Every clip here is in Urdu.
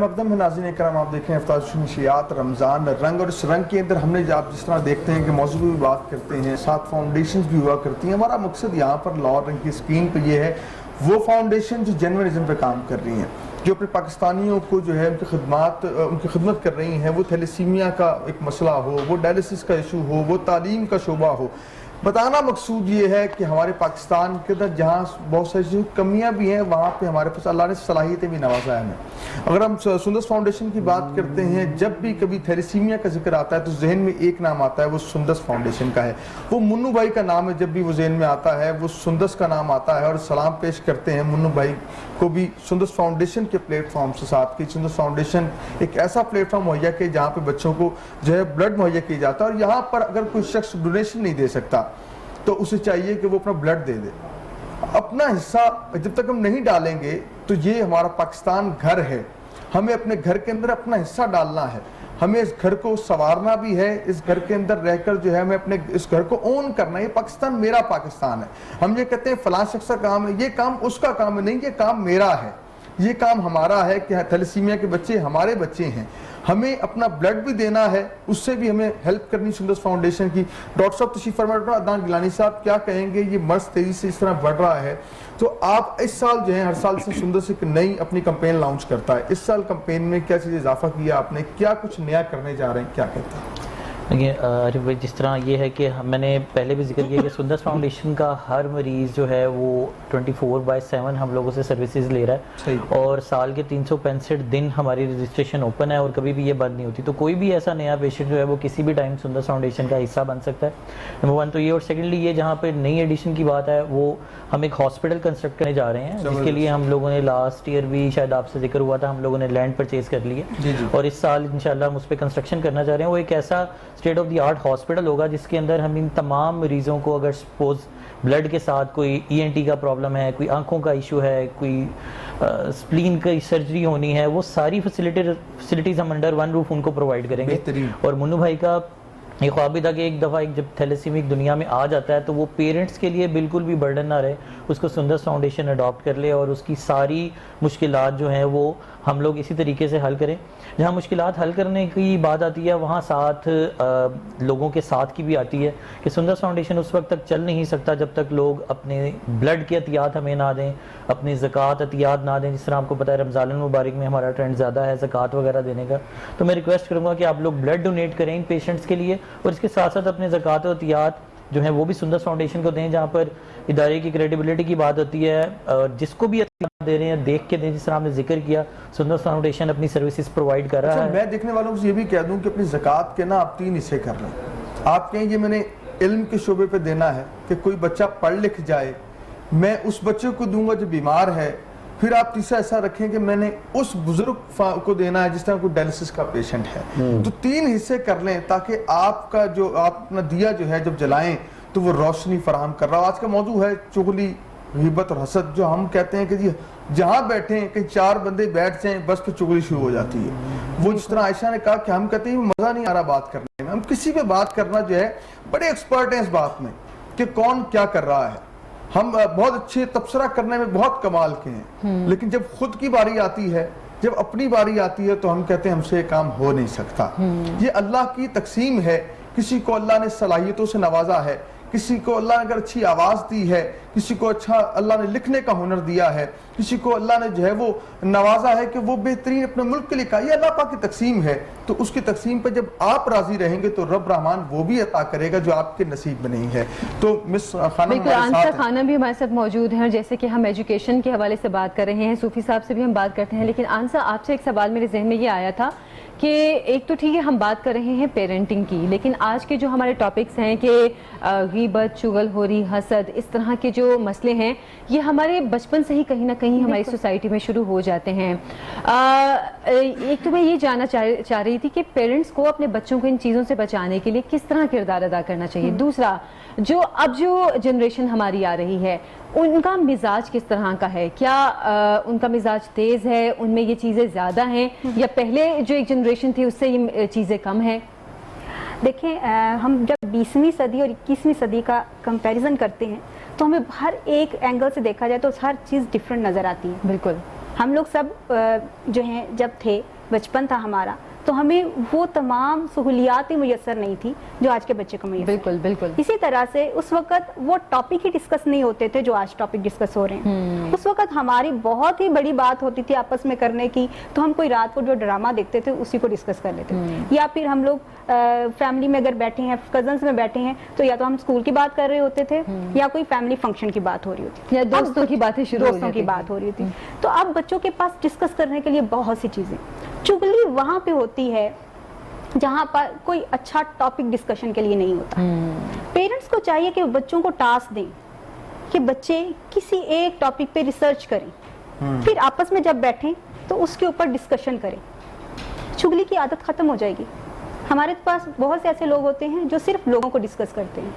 مقدم ہے ناظرین کرام، آپ دیکھیں افطار نشریات رمضان رنگ، اور اس رنگ کے اندر ہم نے آپ جس طرح دیکھتے ہیں کہ موضوع بھی بات کرتے ہیں، ساتھ فاؤنڈیشنز بھی ہوا کرتی ہیں. ہمارا مقصد یہاں پر لاہور رنگ کی اسکرین پہ یہ ہے وہ فاؤنڈیشن جو جرنلزم پہ کام کر رہی ہیں، جو اپنے پاکستانیوں کو جو ہے ان کی خدمت کر رہی ہیں، وہ تھیلیسیمیا کا ایک مسئلہ ہو، وہ ڈائلسس کا ایشو ہو، وہ تعلیم کا شعبہ ہو. بتانا مقصود یہ ہے کہ ہمارے پاکستان کے اندر جہاں بہت ساری کمیاں بھی ہیں، وہاں پہ ہمارے پاس اللہ نے صلاحیتیں بھی نوازا ہے ہمیں. اگر ہم سندس فاؤنڈیشن کی بات کرتے ہیں، جب بھی کبھی تھیلیسیمیا کا ذکر آتا ہے تو ذہن میں ایک نام آتا ہے، وہ سندس فاؤنڈیشن کا ہے. وہ منو بھائی کا نام ہے، جب بھی وہ ذہن میں آتا ہے وہ سندس کا نام آتا ہے. اور سلام پیش کرتے ہیں منو بھائی کو بھی سندس فاؤنڈیشن کے پلیٹ فارم سے ساتھ کی. سندس فاؤنڈیشن ایک ایسا پلیٹ فارم مہیا کہ جہاں پہ بچوں کو جو ہے بلڈ مہیا کیا جاتا ہے، اور یہاں پر اگر کوئی شخص ڈونیشن نہیں دے سکتا تو اسے چاہیے کہ وہ اپنا بلڈ دے دے. اپنا حصہ جب تک ہم نہیں ڈالیں گے تو یہ ہمارا پاکستان گھر ہے، ہمیں اپنے گھر کے اندر اپنا حصہ ڈالنا ہے، ہمیں اس گھر کو سنوارنا بھی ہے، اس گھر کے اندر رہ کر جو ہے ہمیں اپنے اس گھر کو اون کرنا ہے. یہ پاکستان میرا پاکستان ہے. ہم یہ کہتے ہیں فلاں شخص کا کام ہے، یہ کام اس کا کام ہے، نہیں، یہ کام میرا ہے، یہ کام ہمارا ہے کہ تھیلیسیمیا کے بچے ہمارے بچے ہیں. ہمیں اپنا بلڈ بھی دینا ہے، اس سے بھی ہمیں ہیلپ کرنی سندس فاؤنڈیشن کی. ڈاکٹر صاحب تشریف فرما، ڈاکٹر عدنان گیلانی صاحب کیا کہیں گے؟ یہ مرض تیزی سے اس طرح بڑھ رہا ہے، تو آپ اس سال جو ہے ہر سال سے سندس ایک نئی اپنی کمپین لانچ کرتا ہے. اس سال کمپین میں کیا چیز اضافہ کیا آپ نے؟ کیا کچھ نیا کرنے جا رہے ہیں؟ کیا کہتے ہیں؟ عارف بھائی، جس طرح یہ ہے کہ میں نے پہلے بھی ذکر کیا کہ سندس فاؤنڈیشن کا ہر مریض جو ہے وہ 24/7 ہم لوگوں سے سروسز لے رہا ہے، اور سال کے 365 دن ہماری رجسٹریشن اوپن ہے اور کبھی بھی یہ بند نہیں ہوتی. تو کوئی بھی ایسا نیا پیشنٹ جو ہے وہ کسی بھی ٹائم سندس فاؤنڈیشن کا حصہ بن سکتا ہے. نمبر 1 تو یہ، اور سیکنڈلی یہ جہاں پہ نئی ایڈیشن کی بات ہے وہ ہم ایک ہاسپٹل کنسٹرکٹ کرنے جا رہے ہیں، جس کے لیے ہم لوگوں نے لاسٹ ایئر بھی شاید آپ سے ذکر ہوا تھا، ہم لوگوں نے لینڈ پرچیز کر لی ہے، اور اس سال انشاءاللہ ہم اس پہ کنسٹرکشن کرنا چاہ رہے ہیں. وہ ایک ایسا state of the art hospital ہوگا جس کے اندر ہم ان تمام مریضوں کو، اگر سپوز بلڈ کے ساتھ کوئی ENT کا پرابلم ہے، کوئی آنکھوں کا ایشو ہے، کوئی سپلین کی سرجری ہونی ہے، وہ ساری فیسلٹیز ہم انڈر ون روف ان کو پرووائڈ کریں گے. اور منو بھائی کا یہ خواب بھی تھا کہ ایک دفعہ جب تھیلیسیمک دنیا میں آ جاتا ہے تو وہ پیرنٹس کے لیے بالکل بھی برڈن نہ رہے، اس کو سندس فاؤنڈیشن اڈاپٹ کر لے اور اس کی ساری مشکلات جو ہیں وہ ہم لوگ اسی طریقے سے حل کریں. جہاں مشکلات حل کرنے کی بات آتی ہے وہاں ساتھ لوگوں کے ساتھ کی بھی آتی ہے کہ سندس فاؤنڈیشن اس وقت تک چل نہیں سکتا جب تک لوگ اپنے بلڈ کے عطیات ہمیں نہ دیں، اپنی زکوٰۃ عطیات نہ دیں. جس طرح آپ کو پتہ ہے رمضان المبارک میں ہمارا ٹرینڈ زیادہ ہے زکوٰۃ وغیرہ دینے کا. تو میں ریکویسٹ کروں گا کہ آپ لوگ بلڈ ڈونیٹ کریں ان پیشنٹس کے لیے، اور اس کے ساتھ ساتھ اپنے زکوٰۃ و عطیات جو ہیں وہ بھی سندس فاؤنڈیشن کو دیں. جہاں پر ادارے کی کریڈیبلٹی کی بات ہوتی ہے، جس کو بھی عطیات دے رہے ہیں دیکھ کے دیں. جس طرح ہم نے ذکر کیا سندس فاؤنڈیشن اپنی سروسز پرووائڈ کر رہا ہے. میں دیکھنے والوں کو یہ بھی کہہ دوں کہ اپنی زکوٰۃ کے نا آپ 3 حصے کر لیں. آپ کہیں یہ میں نے علم کے شعبے پہ دینا ہے کہ کوئی بچہ پڑھ لکھ جائے، میں اس بچے کو دوں گا جو بیمار ہے. پھر آپ تیسرا ایسا رکھیں کہ میں نے اس بزرگ کو دینا ہے جس طرح کوئی ڈائلسس کا پیشنٹ ہے. تو 3 حصے کر لیں تاکہ آپ کا جو آپ اپنا دیا جو ہے جب جلائیں تو وہ روشنی فراہم کر رہا ہو. آج کا موضوع ہے چغلی، غیبت اور حسد، جو ہم کہتے ہیں کہ جی جہاں بیٹھیں کہ 4 بندے بیٹھ جائیں بس پھر چغلی شروع ہو جاتی ہے. وہ جس طرح عائشہ نے کہا کہ ہم کہتے ہیں مزہ نہیں آ رہا بات کرنے میں. ہم کسی پہ بات کرنا جو ہے بڑے ایکسپرٹ ہیں اس بات میں کہ کون کیا کر رہا ہے. ہم بہت اچھے تبصرہ کرنے میں بہت کمال کے ہیں، لیکن جب خود کی باری آتی ہے، جب اپنی باری آتی ہے تو ہم کہتے ہیں ہم سے یہ کام ہو نہیں سکتا. یہ اللہ کی تقسیم ہے. کسی کو اللہ نے صلاحیتوں سے نوازا ہے، کسی کو اللہ نے اگر اچھی آواز دی ہے، کسی کو اچھا اللہ نے لکھنے کا ہنر دیا ہے، کسی کو اللہ نے جو ہے وہ نوازا ہے کہ وہ بہترین اپنے ملک کے لیے کہا. یہ اللہ پاک کی تقسیم ہے. تو اس کی تقسیم پہ جب آپ راضی رہیں گے تو رب رحمان وہ بھی عطا کرے گا جو آپ کے نصیب میں نہیں ہے. تو مس خانم بالکل، آنسا خانم بھی ہمارے ساتھ موجود ہیں، اور جیسے کہ ہم ایجوکیشن کے حوالے سے بات کر رہے ہیں، صوفی صاحب سے بھی ہم بات کرتے ہیں، لیکن آنسا آپ سے ایک سوال میرے ذہن میں یہ آیا تھا کہ ایک تو ٹھیک ہے ہم بات کر رہے ہیں پیرنٹنگ کی، لیکن آج کے جو ہمارے ٹاپکس ہیں کہ غیبت، چغل خوری، حسد، اس طرح کے جو مسئلے ہیں یہ ہمارے بچپن سے ہی کہیں نہ کہیں ہماری سوسائٹی میں شروع ہو جاتے ہیں. ایک تو میں یہ جاننا چاہ رہی تھی کہ پیرنٹس کو اپنے بچوں کو ان چیزوں سے بچانے کے لیے کس طرح کردار ادا کرنا چاہیے. دوسرا، اب جو جنریشن ہماری آ رہی ہے ان کا مزاج کس طرح کا ہے؟ کیا ان کا مزاج تیز ہے، ان میں یہ چیزیں زیادہ ہیں، یا پہلے جو ایک جنریشن تھی اس سے یہ چیزیں کم ہیں؟ دیکھیں، ہم جب 20ویں صدی اور 21ویں صدی کا کمپیریزن کرتے ہیں تو ہمیں ہر ایک اینگل سے دیکھا جائے تو ہر چیز ڈیفرنٹ نظر آتی ہے. بالکل، ہم لوگ سب جو ہیں جب تھے بچپن تھا ہمارا تو ہمیں وہ تمام سہولیات میسر نہیں تھی جو آج کے بچے کو میسر. بالکل بالکل. اسی طرح سے اس وقت وہ ٹاپک ہی ڈسکس نہیں ہوتے تھے جو آج ٹاپک ڈسکس ہو رہے ہیں. اس وقت ہماری بہت ہی بڑی بات ہوتی تھی آپس میں کرنے کی, تو ہم کوئی رات کو جو ڈرامہ دیکھتے تھے اسی کو ڈسکس کر لیتے تھے, یا پھر ہم لوگ فیملی میں اگر بیٹھے ہیں, کزنس میں بیٹھے ہیں, تو یا تو ہم اسکول کی بات کر رہے ہوتے تھے یا کوئی فیملی فنکشن کی بات ہو رہی ہوتی, یا دوستوں کی باتیں شروع دوستوں کی بات ہو رہی ہوتی. تو اب بچوں کے پاس ڈسکس کرنے کے لیے بہت سی چیزیں. چغلی وہاں پہ ہوتی ہے جہاں پر کوئی اچھا ٹاپک ڈسکشن کے لیے نہیں ہوتا. پیرنٹس کو چاہیے کہ بچوں کو ٹاسک دیں کہ بچے کسی ایک ٹاپک پہ ریسرچ کریں, پھر آپس میں جب بیٹھیں تو اس کے اوپر ڈسکشن کریں. چغلی کی عادت ختم ہو جائے گی. ہمارے پاس بہت سے ایسے لوگ ہوتے ہیں جو صرف لوگوں کو ڈسکس کرتے ہیں,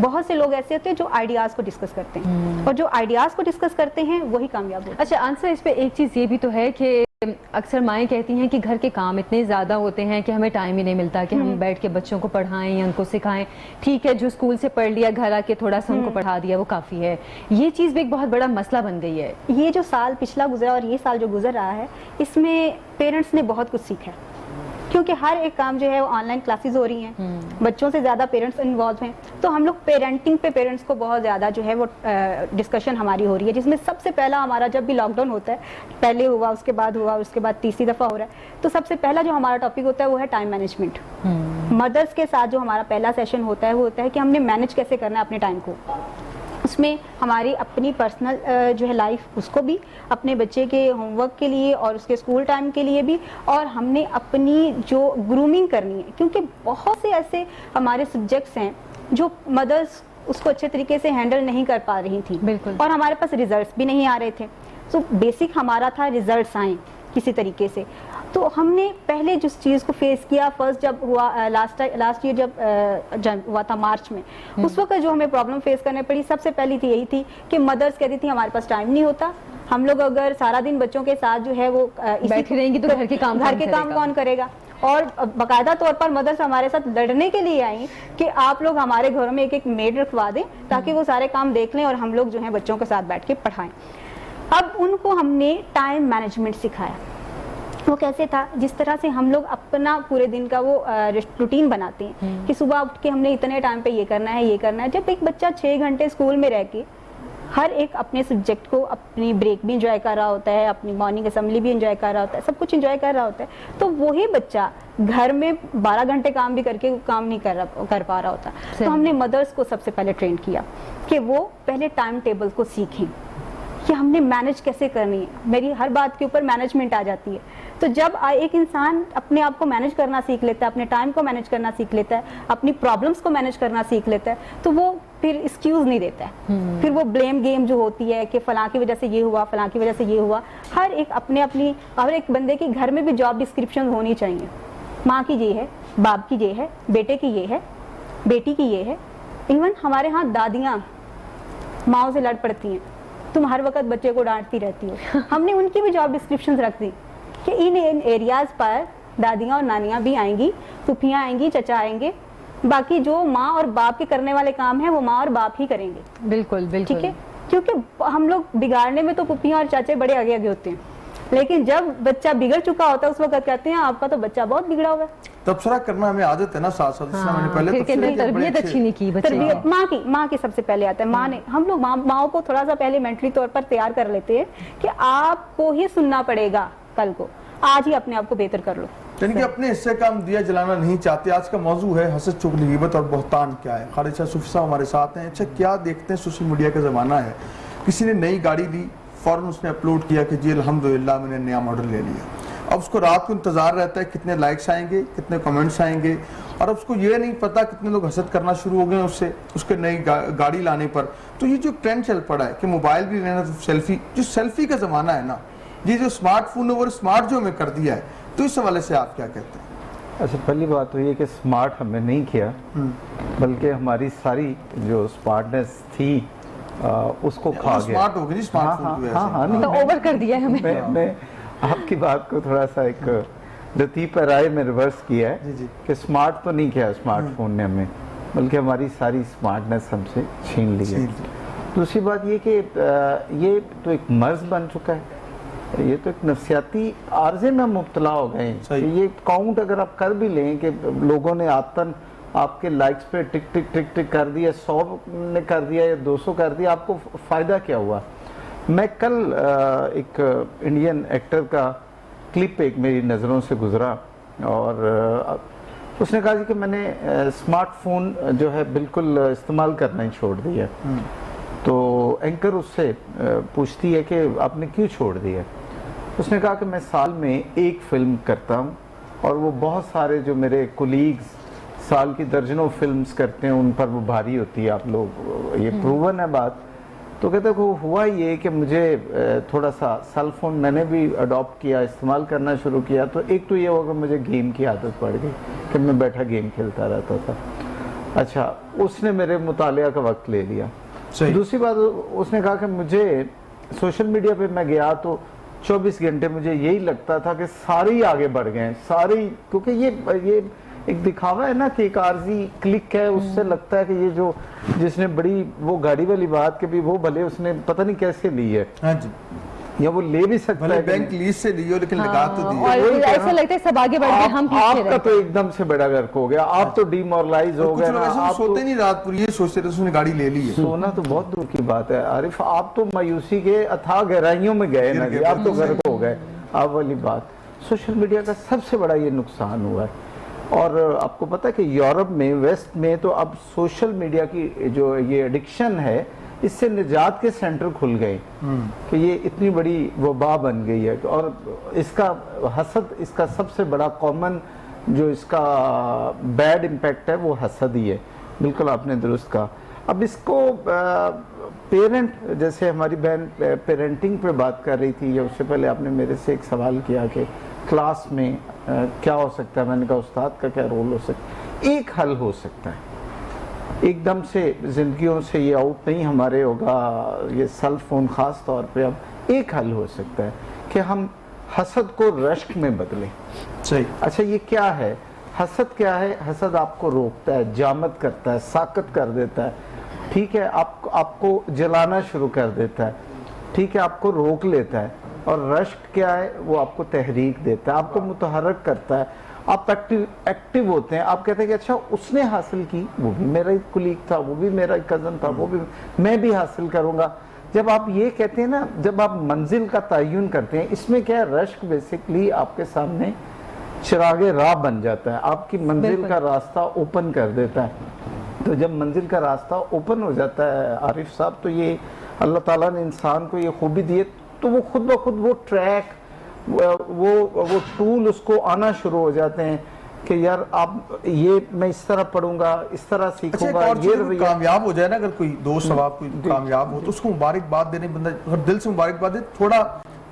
بہت سے لوگ ایسے ہوتے ہیں جو آئیڈیاز کو ڈسکس کرتے ہیں, اور جو آئیڈیاز کو ڈسکس کرتے ہیں وہی کامیاب ہوتے ہیں. اچھا آنسر اس پہ ایک چیز یہ بھی تو ہے کہ اکثر مائیں کہتی ہیں کہ گھر کے کام اتنے زیادہ ہوتے ہیں کہ ہمیں ٹائم ہی نہیں ملتا کہ ہم بیٹھ کے بچوں کو پڑھائیں یا ان کو سکھائیں. ٹھیک ہے, جو اسکول سے پڑھ لیا گھر آ کے تھوڑا سا ان کو پڑھا دیا وہ کافی ہے. یہ چیز بھی ایک بہت بڑا مسئلہ بن گئی ہے. یہ جو سال پچھلا گزرا اور یہ سال جو گزر رہا ہے, اس میں پیرنٹس نے بہت کچھ سیکھا ہے, کیونکہ ہر ایک کام جو ہے وہ آن لائن کلاسز ہو رہی ہیں, بچوں سے زیادہ پیرنٹس انوالو ہیں. تو ہم لوگ پیرنٹنگ پہ پیرنٹس کو بہت زیادہ جو ہے وہ ڈسکشن ہماری ہو رہی ہے, جس میں سب سے پہلا ہمارا جب بھی لاک ڈاؤن ہوتا ہے, پہلے ہوا, اس کے بعد ہوا, اس کے بعد تیسری دفعہ ہو رہا ہے, تو سب سے پہلا جو ہمارا ٹاپک ہوتا ہے وہ ہے ٹائم مینجمنٹ. مدرس کے ساتھ جو ہمارا پہلا سیشن ہوتا ہے وہ ہوتا ہے کہ ہم نے مینج کیسے کرنا ہے اپنے ٹائم کو. اس میں ہماری اپنی پرسنل جو ہے لائف, اس کو بھی, اپنے بچے کے ہوم ورک کے لیے اور اس کے اسکول ٹائم کے لیے بھی, اور ہم نے اپنی جو گرومنگ کرنی ہے, کیونکہ بہت سے ایسے ہمارے سبجیکٹس ہیں جو مدرس اس کو اچھے طریقے سے ہینڈل نہیں کر پا رہی تھیں, بالکل, اور ہمارے پاس ریزلٹس بھی نہیں آ رہے تھے. تو بیسک ہمارا تھا ریزلٹس آئیں کسی طریقے سے. تو ہم نے پہلے جس چیز کو فیس کیا, فرسٹ جب ہوا لاسٹ ایئر جب ہوا تھا مارچ میں, اس وقت جو ہمیں پرابلم فیس کرنے پڑی سب سے پہلی تھی یہی تھی کہ مدرس کہتی تھی ہمارے پاس ٹائم نہیں ہوتا, ہم لوگ اگر سارا دن بچوں کے ساتھ جو ہے وہ بیٹھی رہیں گی تو گھر کے کام کون کرے گا. اور باقاعدہ طور پر مدرس ہمارے ساتھ لڑنے کے لیے آئیں کہ آپ لوگ ہمارے گھروں میں ایک ایک میڈ رکھوا دیں تاکہ وہ سارے کام دیکھ لیں اور ہم لوگ جو ہیں بچوں کے ساتھ بیٹھ کے پڑھائیں. اب ان کو ہم نے ٹائم مینجمنٹ سکھایا. وہ کیسے تھا, جس طرح سے ہم لوگ اپنا پورے دن کا وہ روٹین بناتے ہیں کہ صبح اٹھ کے ہم نے اتنے ٹائم پہ یہ کرنا ہے یہ کرنا ہے. جب ایک بچہ 6 گھنٹے اسکول میں رہ کے ہر ایک اپنے سبجیکٹ کو, اپنی بریک بھی انجوائے کر رہا ہوتا ہے, اپنی مارننگ اسمبلی بھی انجوائے کر رہا ہوتا ہے, سب کچھ انجوائے کر رہا ہوتا ہے, تو وہی بچہ گھر میں 12 گھنٹے کام بھی کر کے کام نہیں کر پا رہا ہوتا. تو ہم نے مدرس کو سب سے پہلے ٹرین کیا کہ وہ پہلے ٹائم ٹیبل کو سیکھیں کہ ہم نے مینج کیسے کرنی ہے. میری ہر بات کے اوپر مینجمنٹ آ جاتی ہے. تو جب ایک انسان اپنے آپ کو مینج کرنا سیکھ لیتا ہے, اپنے ٹائم کو مینج کرنا سیکھ لیتا ہے, اپنی پرابلمس کو مینج کرنا سیکھ لیتا ہے, تو وہ پھر ایکسکیوز نہیں دیتا ہے. پھر وہ بلیم گیم جو ہوتی ہے کہ فلاں کی وجہ سے یہ ہوا, فلاں کی وجہ سے یہ ہوا, ہر ایک اپنی ہر ایک بندے کی گھر میں بھی جاب ڈسکرپشن ہونی چاہیے. ماں کی یہ ہے, باپ کی یہ ہے, بیٹے کی یہ ہے, بیٹی کی یہ ہے. ایون ہمارے ہاں دادیاں ماؤں سے لڑ پڑتی ہیں, تم ہر وقت بچے کو ڈانٹتی رہتی ہو. ہم نے ان کی بھی جاب ڈسکرپشن رکھ دی کہ ان ایریاز پر دادیاں اور نانیاں بھی آئیں گی, پھوپھیاں آئیں گی, چچا آئیں گے, باقی جو ماں اور باپ کے کرنے والے کام ہیں وہ ماں اور باپ ہی کریں گے. بالکل بالکل, ٹھیک ہے, کیونکہ ہم لوگ بگاڑنے میں تو پھوپھیاں اور چاچے بڑے آگے آگے ہوتے ہیں, لیکن جب بچہ بگڑ چکا ہوتا ہے اس وقت کہتے ہیں آپ کا تو بچہ بہت بگڑا ہوا ہے. تبصرہ کرنا ہمیں عادت ہے نا, ساتھ ساتھ میں نے پہلے تربیت اچھی نہیں کی. تربیت ماں کی سب سے پہلے آتا ہے. ماں نے, ہم لوگ ماؤں کو تھوڑا سا پہلے مینٹلی طور پر تیار کر لیتے ہیں کہ آپ کو ہی سننا پڑے گا کل کو, آج ہی اپنے آپ کو بہتر کر لو. یعنی کہ اپنے حصے کا ہم دیا جلانا نہیں چاہتے. آج کا موضوع ہے حسد, چغلی, غیبت اور بہتان کیا ہے. خالد شاہ صوفی صاحب ہمارے ساتھ ہیں. اچھا کیا دیکھتے ہیں, سوشل میڈیا کا زمانہ ہے, کسی نے نئی گاڑی لی, فوراً اس نے اپلوڈ کیا کہ جی الحمدللہ میں نے نیا ماڈل لے لیا. اب اس کو رات کو انتظار رہتا ہے کتنے لائکس آئیں گے, کتنے کمنٹس آئیں گے, اور اب اس کو یہ نہیں پتا کتنے لوگ حسد کرنا شروع ہو گئے ہیں اس کے نئی گاڑی لانے پر. تو یہ جو ٹرینڈ چل پڑا ہے کہ موبائل بھی لینا, سیلفی, جو سیلفی کا زمانہ ہے نا, یہ جو اسمارٹ فون اور اسمارٹ جو ہمیں کر دیا ہے, تو اس حوالے سے آپ کیا کہتے ہیں؟ اچھا, پہلی بات تو یہ کہ اسمارٹ ہم نے نہیں کیا, بلکہ ہماری ساری جو اسمارٹنیس تھی اس کو کھا گیا. اسمارٹ ہو گئی اسمارٹ فون, تو اوور کر دیا ہمیں. میں آپ کی بات کو تھوڑا سا ایک لطیف رائے میں ریورس کیا ہے کہ اسمارٹ تو نہیں کیا اسمارٹ فون نے ہمیں, بلکہ ہماری ساری اسمارٹنیس ہم سے چھین لی ہے. دوسری بات یہ کہ یہ تو ایک مرض بن چکا ہے. یہ تو ایک نفسیاتی عارضے میں مبتلا ہو گئے ہیں کہ یہ کاؤنٹ اگر آپ کر بھی لیں کہ لوگوں نے آتن آپ کے لائکس پہ ٹک ٹک ٹک ٹک کر دیا, 100 نے کر دیا یا 200 کر دیا, آپ کو فائدہ کیا ہوا؟ میں کل ایک انڈین ایکٹر کا کلپ ایک میری نظروں سے گزرا اور اس نے کہا جی کہ میں نے اسمارٹ فون جو ہے بالکل استعمال کرنا ہی چھوڑ دیا. تو اینکر اس سے پوچھتی ہے کہ آپ نے کیوں چھوڑ دیا؟ اس نے کہا کہ میں سال میں ایک فلم کرتا ہوں اور وہ بہت سارے جو میرے کولیگز سال کی درجنوں فلمز کرتے ہیں ان پر وہ بھاری ہوتی ہے, آپ لوگ یہ پروون ہے بات. تو کہتے ہیں ہوا یہ کہ مجھے تھوڑا سا سیل فون میں نے بھی اڈاپٹ کیا, استعمال کرنا شروع کیا, تو ایک تو یہ ہوا کہ مجھے گیم کی عادت پڑ گئی کہ میں بیٹھا گیم کھیلتا رہتا تھا. اچھا, اس نے میرے مطالعہ کا وقت لے لیا. دوسری بات اس نے کہا کہ مجھے سوشل میڈیا پہ میں گیا تو 24 گھنٹے مجھے یہی لگتا تھا کہ سارے ہی آگے بڑھ گئے ہیں, سارے, کیونکہ یہ ایک دکھاوا ہے نا کہ ایک عارضی کلک ہے, اس سے لگتا ہے کہ یہ جو جس نے بڑی وہ گاڑی والی بات کہ بھی وہ بھلے اس نے پتہ نہیں کیسے لی ہے, یا وہ لے بھی سکتا ہے بینک لیز سے لیو لیکن لگا تو دی, اور ایسا لگتا ہے سب آگے بڑھ گئے ہم پیچھے رہ گئے. آپ کا تو ایک دم سے بڑا غرق ہو گیا, آپ تو ڈی مورلائز ہو گئے. آپ سوتے نہیں رات پوری, یہ سوچتے تھے اس نے گاڑی لے لی ہے. سونا تو بہت دور کی بات ہے عارف, آپ تو مایوسی کے اتھاہ گہرائیوں میں گئے نا جی, آپ تو غرق ہو گئے. آپ والی بات, سوشل میڈیا کا سب سے بڑا یہ نقصان ہوا ہے. اور آپ کو پتہ ہے کہ یورپ میں, ویسٹ میں تو اب سوشل میڈیا کی جو یہ ایڈکشن ہے اس سے نجات کے سینٹر کھل گئے کہ یہ اتنی بڑی وبا بن گئی ہے. اور اس کا حسد, اس کا سب سے بڑا کامن جو اس کا بیڈ امپیکٹ ہے وہ حسد ہی ہے. بالکل آپ نے درست کہا. اب اس کو پیرنٹ, جیسے ہماری بہن پیرنٹنگ پہ بات کر رہی تھی, یا اس سے پہلے آپ نے میرے سے ایک سوال کیا کہ کلاس میں کیا ہو سکتا ہے, میں نے کہا استاد کا کیا رول ہو سکتا ہے. ایک حل ہو سکتا ہے, ایک دم سے زندگیوں سے یہ آؤٹ نہیں ہمارے ہوگا یہ سیل فون خاص طور پہ. اب ایک حل ہو سکتا ہے کہ ہم حسد کو رشک میں بدلیں. صحیح. اچھا, یہ کیا ہے حسد؟ کیا ہے حسد؟ آپ کو روکتا ہے, جامد کرتا ہے, ساکت کر دیتا ہے, ٹھیک ہے, آپ کو جلانا شروع کر دیتا ہے, ٹھیک ہے, آپ کو روک لیتا ہے. اور رشک کیا ہے؟ وہ آپ کو تحریک دیتا ہے, آپ کو متحرک کرتا ہے, آپ ایکٹیو ہوتے ہیں. آپ کہتے ہیں کہ اچھا اس نے حاصل کی, وہ بھی میرا ایک کولیگ تھا, وہ بھی میرا ایک کزن تھا, وہ بھی, میں بھی حاصل کروں گا. جب آپ یہ کہتے ہیں نا, جب آپ منزل کا تعین کرتے ہیں, اس میں کیا ہے, رشک بیسکلی آپ کے سامنے چراغ راہ بن جاتا ہے, آپ کی منزل کا راستہ اوپن کر دیتا ہے. تو جب منزل کا راستہ اوپن ہو جاتا ہے عارف صاحب, تو یہ اللہ تعالیٰ نے انسان کو یہ خوبی دی ہے, تو وہ خود بخود وہ ٹریک, وہ ٹول اس کو آنا شروع ہو جاتے ہیں کہ یار آپ یہ میں اس طرح پڑھوں گا, اس طرح سیکھوں گا. یہ کامیاب ہو جائے نا, اگر کوئی دوست صاحب کوئی کامیاب ہو تو اس کو مبارکباد دینے, بندہ اگر دل سے مبارکباد دے, تھوڑا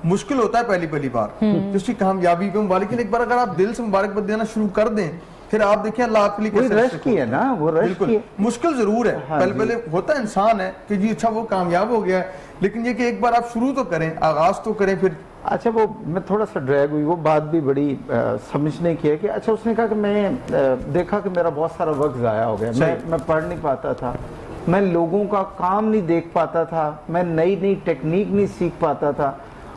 مشکل ہوتا ہے پہلی بار اس کی کامیابی پہ مبارک, لیکن ایک بار اگر آپ دل سے مبارکباد دینا شروع کر دیں, پھر آپ دیکھیں اللہ آپ کے لیے کیسے رشک کی ہے نا, وہ رشک کی. مشکل ضرور ہے, پہلے ہوتا ہے انسان ہے کہ جی اچھا وہ کامیاب ہو گیا ہے, لیکن یہ کہ ایک بار آپ شروع تو کریں, آغاز تو کریں. پھر اچھا, وہ میں تھوڑا سا ڈریگ ہوئی, وہ بات بھی بڑی سمجھنے کی ہے کہ اچھا اس نے کہا کہ میں دیکھا کہ میرا بہت سارا وقت ضائع ہو گیا, میں پڑھ نہیں پاتا تھا, میں لوگوں کا کام نہیں دیکھ پاتا تھا, میں نئی ٹیکنیک نہیں سیکھ پاتا تھا.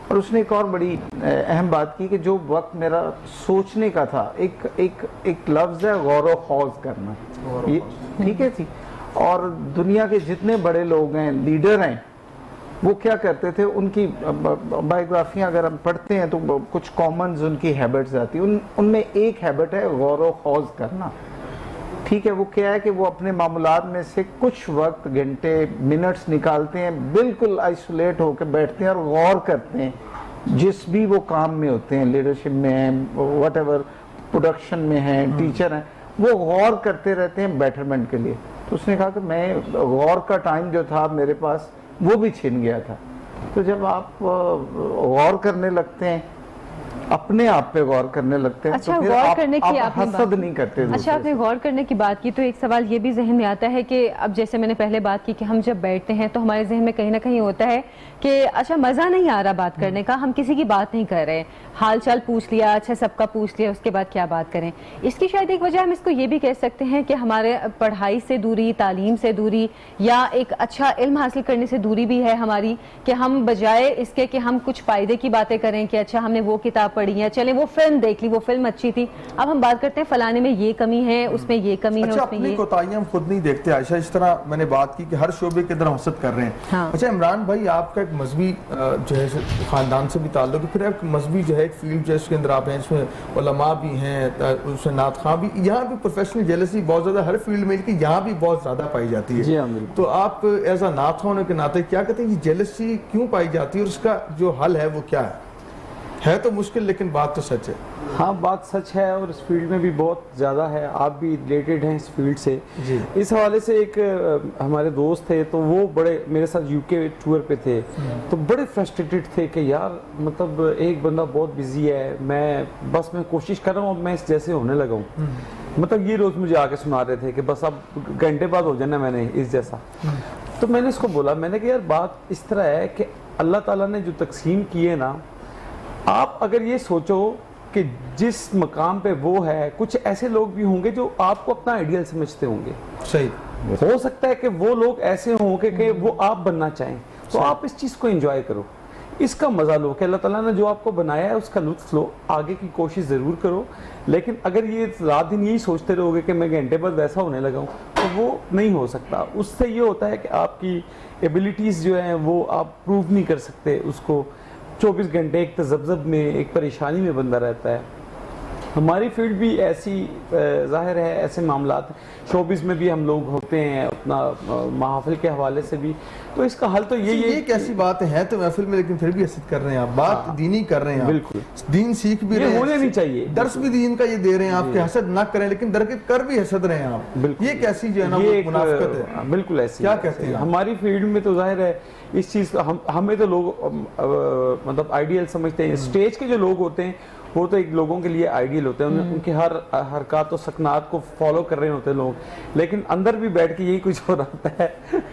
اور اس نے ایک اور بڑی اہم بات کی کہ جو وقت میرا سوچنے کا تھا, ایک لفظ ہے غور و خوض کرنا, ٹھیک ہے جی. اور دنیا کے جتنے بڑے لوگ ہیں, لیڈر ہیں, وہ کیا کرتے تھے, ان کی بایوگرافیاں اگر ہم پڑھتے ہیں تو کچھ کامنز ان کی ہیبٹس آتی ہیں. ان میں ایک ہیبٹ ہے غور و خوض کرنا, ٹھیک ہے. وہ کیا ہے کہ وہ اپنے معاملات میں سے کچھ وقت, گھنٹے, منٹس نکالتے ہیں, بالکل آئسولیٹ ہو کے بیٹھتے ہیں اور غور کرتے ہیں جس بھی وہ کام میں ہوتے ہیں, لیڈرشپ میں ہیں, واٹ ایور پروڈکشن میں ہیں, ٹیچر ہیں, وہ غور کرتے رہتے ہیں بیٹرمنٹ کے لیے. تو اس نے کہا کہ میں غور کا ٹائم جو تھا میرے پاس وہ بھی چھن گیا تھا. تو جب آپ غور کرنے لگتے ہیں اپنے آپ پہ غور کرنے لگتے ہیں. اچھا تو پھر غور کرنے کی آپ آپ نے حسد نہیں کرتے. اچھا آپ نے غور کرنے کی بات کی تو ایک سوال یہ بھی ذہن میں آتا ہے کہ اب جیسے میں نے پہلے بات کی کہ ہم جب بیٹھتے ہیں تو ہمارے ذہن میں کہیں نہ کہیں ہوتا ہے کہ اچھا مزہ نہیں آ رہا بات کرنے کا, ہم کسی کی بات نہیں کر رہے, حال چال پوچھ لیا, اچھا سب کا پوچھ لیا, اس کے بعد کیا بات کریں. اس کی شاید ایک وجہ ہم اس کو یہ بھی کہہ سکتے ہیں کہ ہمارے پڑھائی سے دوری, تعلیم سے دوری, یا ایک اچھا علم حاصل کرنے سے دوری بھی ہے ہماری, کہ ہم بجائے اس کے کہ ہم کچھ فائدے کی باتیں کریں کہ اچھا ہم نے وہ کتاب پڑھی ہے, چلیں وہ فلم دیکھ لی, وہ فلم اچھی تھی, اب ہم بات کرتے ہیں فلانے میں یہ کمی ہے, اس میں یہ کمی ہے, اچھا اس میں اپنی یہ. کوتاہیاں ہم خود نہیں دیکھتے عائشہ, اس طرح میں نے بات کی کہ ہر شعبے کے اندر ہم حسد کر رہے ہیں. اچھا عمران بھائی, آپ کا ایک مذہبی جو ہے خاندان سے بھی تعلق ہے, پھر ایک مذہبی جو ہے ایک فیلڈ جو ہے اس کے اندر آپ ہیں, اس میں علماء بھی ہیں, اس میں نعت خواں بھی, یہاں بھی پروفیشنل جیلسی بہت زیادہ ہر فیلڈ میں کہ یہاں بھی بہت زیادہ پائی جاتی ہے. تو آپ ایز اے نعت خواں ہونے کے ناطے کیا کہتے ہیں یہ جیلسی کیوں پائی جاتی ہے, اور اس کا جو حل ہے وہ کیا ہے تو مشکل لیکن بات تو سچ ہے. ہاں بات سچ ہے, اور اس فیلڈ میں بھی بہت زیادہ ہے, آپ بھی ریلیٹڈ ہیں اس فیلڈ سے. اس حوالے سے ایک ہمارے دوست تھے تو وہ بڑے میرے ساتھ یو کے ٹور پہ تھے, تو بڑے فرسٹریٹڈ تھے کہ یار مطلب ایک بندہ بہت بزی ہے, میں کوشش کر رہا ہوں اب میں اس جیسے ہونے لگا ہوں. مطلب یہ روز مجھے آ کے سنا رہے تھے کہ بس اب گھنٹے بعد ہو جانا میں نے اس جیسا. تو میں نے اس کو بولا, میں نے کہا یار بات اس طرح ہے کہ اللہ تعالیٰ نے جو تقسیم کی ہے نا, آپ اگر یہ سوچو کہ جس مقام پہ وہ ہے, کچھ ایسے لوگ بھی ہوں گے جو آپ کو اپنا آئیڈیل سمجھتے ہوں گے. صحیح ہو سکتا ہے کہ وہ لوگ ایسے ہوں کہ وہ آپ بننا چاہیں, تو آپ اس چیز کو انجوائے کرو, اس کا مزہ لو کہ اللہ تعالیٰ نے جو آپ کو بنایا ہے اس کا لطف لو, آگے کی کوشش ضرور کرو. لیکن اگر یہ رات دن یہی سوچتے رہو گے کہ میں گھنٹے بعد ویسا ہونے لگا ہوں, تو وہ نہیں ہو سکتا. اس سے یہ ہوتا ہے کہ آپ کی ایبیلٹیز جو ہیں وہ آپ پروو نہیں کر سکتے, اس کو 24 گھنٹے ایک تذبذب میں, ایک پریشانی میں بندہ رہتا ہے. ہماری فیلڈ بھی ایسی ظاہر ہے, ایسے معاملات شوبز میں بھی ہم لوگ ہوتے ہیں اپنا محافل کے حوالے سے بھی. تو اس کا حل تو یہی ہے, یہ کیسی باتیں ہیں تو محفل میں, لیکن پھر بھی حسد کر رہے ہیں آپ, بات دینی کر رہے ہیں, بالکل دین سیکھ بھی رہے ہیں, ہونے نہیں چاہیے, درس بھی دین کا یہ دے رہے ہیں آپ کہ حسد نہ کریں, لیکن کر بھی حسد رہے ہیں آپ. یہ کیسی جو ہے نا منافقت ہے, بالکل ایسی. کیا کہتے ہیں ہماری فیلڈ میں تو ظاہر ہے اس چیز کا ہمیں تو لوگ مطلب آئیڈیل سمجھتے ہیں. اسٹیج کے جو لوگ ہوتے ہیں وہ تو ایک لوگوں کے لیے آئیڈیل ہوتے ہیں, ان کے ہر حرکات و سکنات کو فالو کر رہے ہوتے ہیں لوگ, لیکن اندر بھی بیٹھ کے یہی کچھ ہو رہا ہے.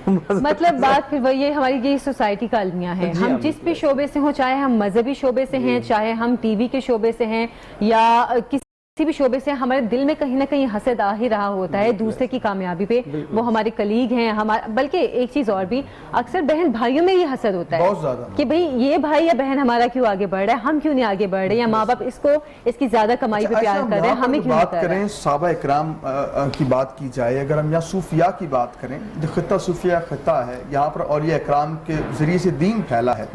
مطلب بات پھر وہی ہماری یہ سوسائٹی کا المیہ ہے, ہم جس بھی شعبے سے ہوں, چاہے ہم مذہبی شعبے سے ہیں, چاہے ہم ٹی وی کے شعبے سے ہیں, یا کسی بھی شعبے سے, ہمارے دل میں کہیں نہ کہیں حسد آ ہی رہا ہوتا ہے دوسرے کی کامیابی پہ. وہ ہمارے کلیگ ہیں, بلکہ ایک چیز اور بھی, اکثر بہن بھائیوں میں یہ حسد ہوتا ہے بہت زیادہ کہ بھئی یہ بھائی یا بہن ہمارا کیوں آگے بڑھ رہا ہے, ہم کیوں نہیں آگے بڑھ رہے, یا ماں باپ اس کی زیادہ کمائی پہ پیار کر رہے ہیں, ہمیں کیوں نہیں کر رہے ہیں. صحابہ اکرام کی بات کی جائے, اگر ہم یہاں صوفیاء کی بات کریں, جو خطہ صوفیاء خطہ ہے, یہاں پر اولیاء اکرام کے ذریعے سے دین پھیلا ہے,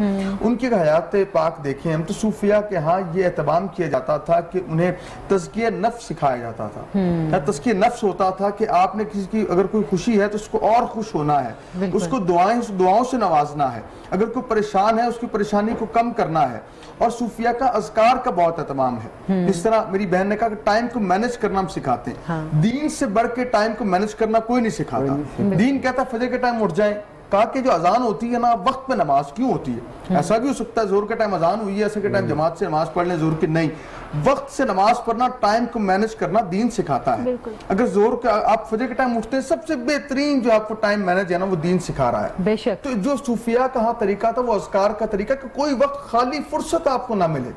ان کی حیات پاک دیکھیں ہم تو صوفیاء کے ہاں یہ اہتمام کیا جاتا تھا کہ انہیں تزکیہ نفس سکھایا جاتا تھا. تزکیہ نفس ہوتا تھا کہ آپ نے کسی کی اگر کوئی خوشی ہے تو اس کو اور خوش ہونا ہے, اس کو دعاؤں سے نوازنا ہے, اگر کوئی پریشان ہے اس کی پریشانی کو کم کرنا ہے. اور صوفیاء کا اذکار کا بہت اہتمام ہے, جس طرح میری بہن نے کہا کہ ٹائم کو مینج کرنا ہم سکھاتے ہیں. دین سے بڑھ کے ٹائم کو مینج کرنا کوئی نہیں سکھاتا. دین کہتا ہے فجر کے ٹائم اٹھ جائیں, کہا کہ جو اذان ہوتی ہے نا وقت پہ نماز کیوں ہوتی ہے, ایسا بھی ہو سکتا ہے زور کے ٹائم اذان ہوئی ہے, ایسے کے ٹائم جماعت سے نماز پڑھ لیں, زور کی نہیں, وقت سے نماز پڑھنا, ٹائم کو مینج کرنا دین سکھاتا ہے. اگر زور کا آپ فجر کے ٹائم اٹھتے ہیں, سب سے بہترین جو آپ کو ٹائم مینج ہے نا وہ دین سکھا رہا ہے. بے شک. تو جو صوفیاء کا ہاں طریقہ تھا وہ اذکار کا طریقہ, کہ کوئی وقت خالی فرصت آپ کو نہ ملے,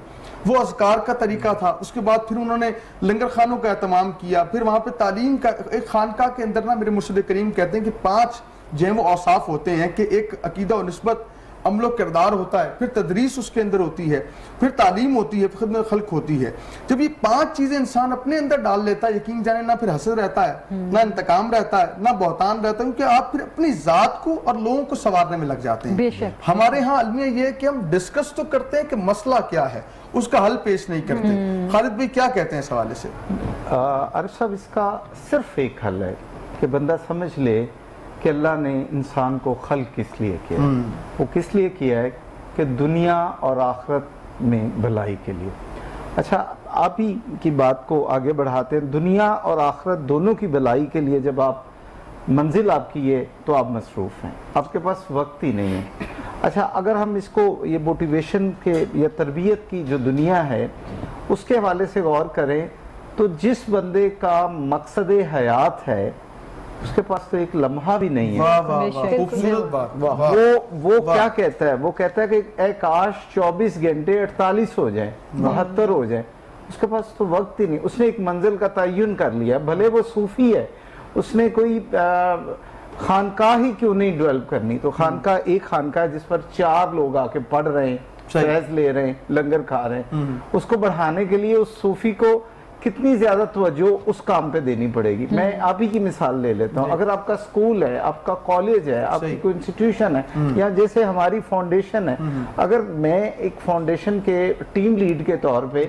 وہ اذکار کا طریقہ تھا. اس کے بعد پھر انہوں نے لنگر خانوں کا اہتمام کیا, پھر وہاں پہ تعلیم کا, ایک خانقاہ کے اندر نا میرے مرشد کریم کہتے ہیں کہ 5 جو ہیں وہ اوصاف ہوتے ہیں, کہ ایک عقیدہ و نسبت, عمل و کردار ہوتا ہے, پھر تدریس اس کے اندر ہوتی ہے, پھر تعلیم ہوتی ہے, پھر خدمت خلق ہوتی ہے. جب یہ 5 چیزیں انسان اپنے اندر ڈال لیتا ہے, یقین جانے نہ پھر حسد رہتا ہے, نہ انتقام رہتا ہے, نہ بہتان رہتا ہے, کیونکہ آپ پھر اپنی ذات کو اور لوگوں کو سنوارنے میں لگ جاتے ہیں. ہمارے ہاں المیہ یہ ہے کہ ہم ڈسکس تو کرتے ہیں کہ مسئلہ کیا ہے, اس کا حل پیش نہیں کرتے. خالد بھائی کیا کہتے ہیں اس حوالے سے؟ عارف صاحب, اس کا صرف ایک حل ہے کہ بندہ سمجھ لے کہ اللہ نے انسان کو خلق کس لیے کیا ہے. وہ کس لیے کیا ہے کہ دنیا اور آخرت میں بھلائی کے لیے. اچھا آپ ہی کی بات کو آگے بڑھاتے ہیں, دنیا اور آخرت دونوں کی بھلائی کے لیے جب آپ منزل آپ کی ہے تو آپ مصروف ہیں, آپ کے پاس وقت ہی نہیں ہے. اچھا, اگر ہم اس کو یہ موٹیویشن کے یا تربیت کی جو دنیا ہے اس کے حوالے سے غور کریں تو جس بندے کا مقصد حیات ہے اس کے پاس تو ایک لمحہ بھی نہیں ہے. خوبصورت بات. وہ کیا کہتا ہے, وہ کہتا ہے کہ اے کاش 24 گھنٹے 48 ہو جائیں, 72 ہو جائیں. اس کے پاس تو وقت ہی نہیں. اس نے ایک منزل کا تعین کر لیا, بھلے وہ صوفی ہے, اس نے کوئی خانقاہ ہی کیوں نہیں ڈیولپ کرنی. تو خانقاہ, ایک خانقاہ جس پر 4 لوگ آ کے پڑھ رہے ہیں, فیض لے رہے ہیں, لنگر کھا رہے ہیں, اس کو بڑھانے کے لیے اس صوفی کو کتنی زیادہ توجہ اس کام پہ دینی پڑے گی. میں آپ ہی کی مثال لے لیتا ہوں. اگر آپ کا سکول ہے, آپ کا کالج ہے, آپ کی کوئی انسٹیٹیوشن ہے, یا جیسے ہماری فاؤنڈیشن ہے, اگر میں ایک فاؤنڈیشن کے ٹیم لیڈ کے طور پہ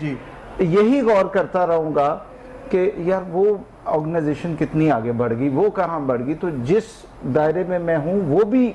یہی غور کرتا رہوں گا کہ یار وہ آرگنائزیشن کتنی آگے بڑھ گئی, وہ کہاں بڑھ گئی, تو جس دائرے میں میں ہوں وہ بھی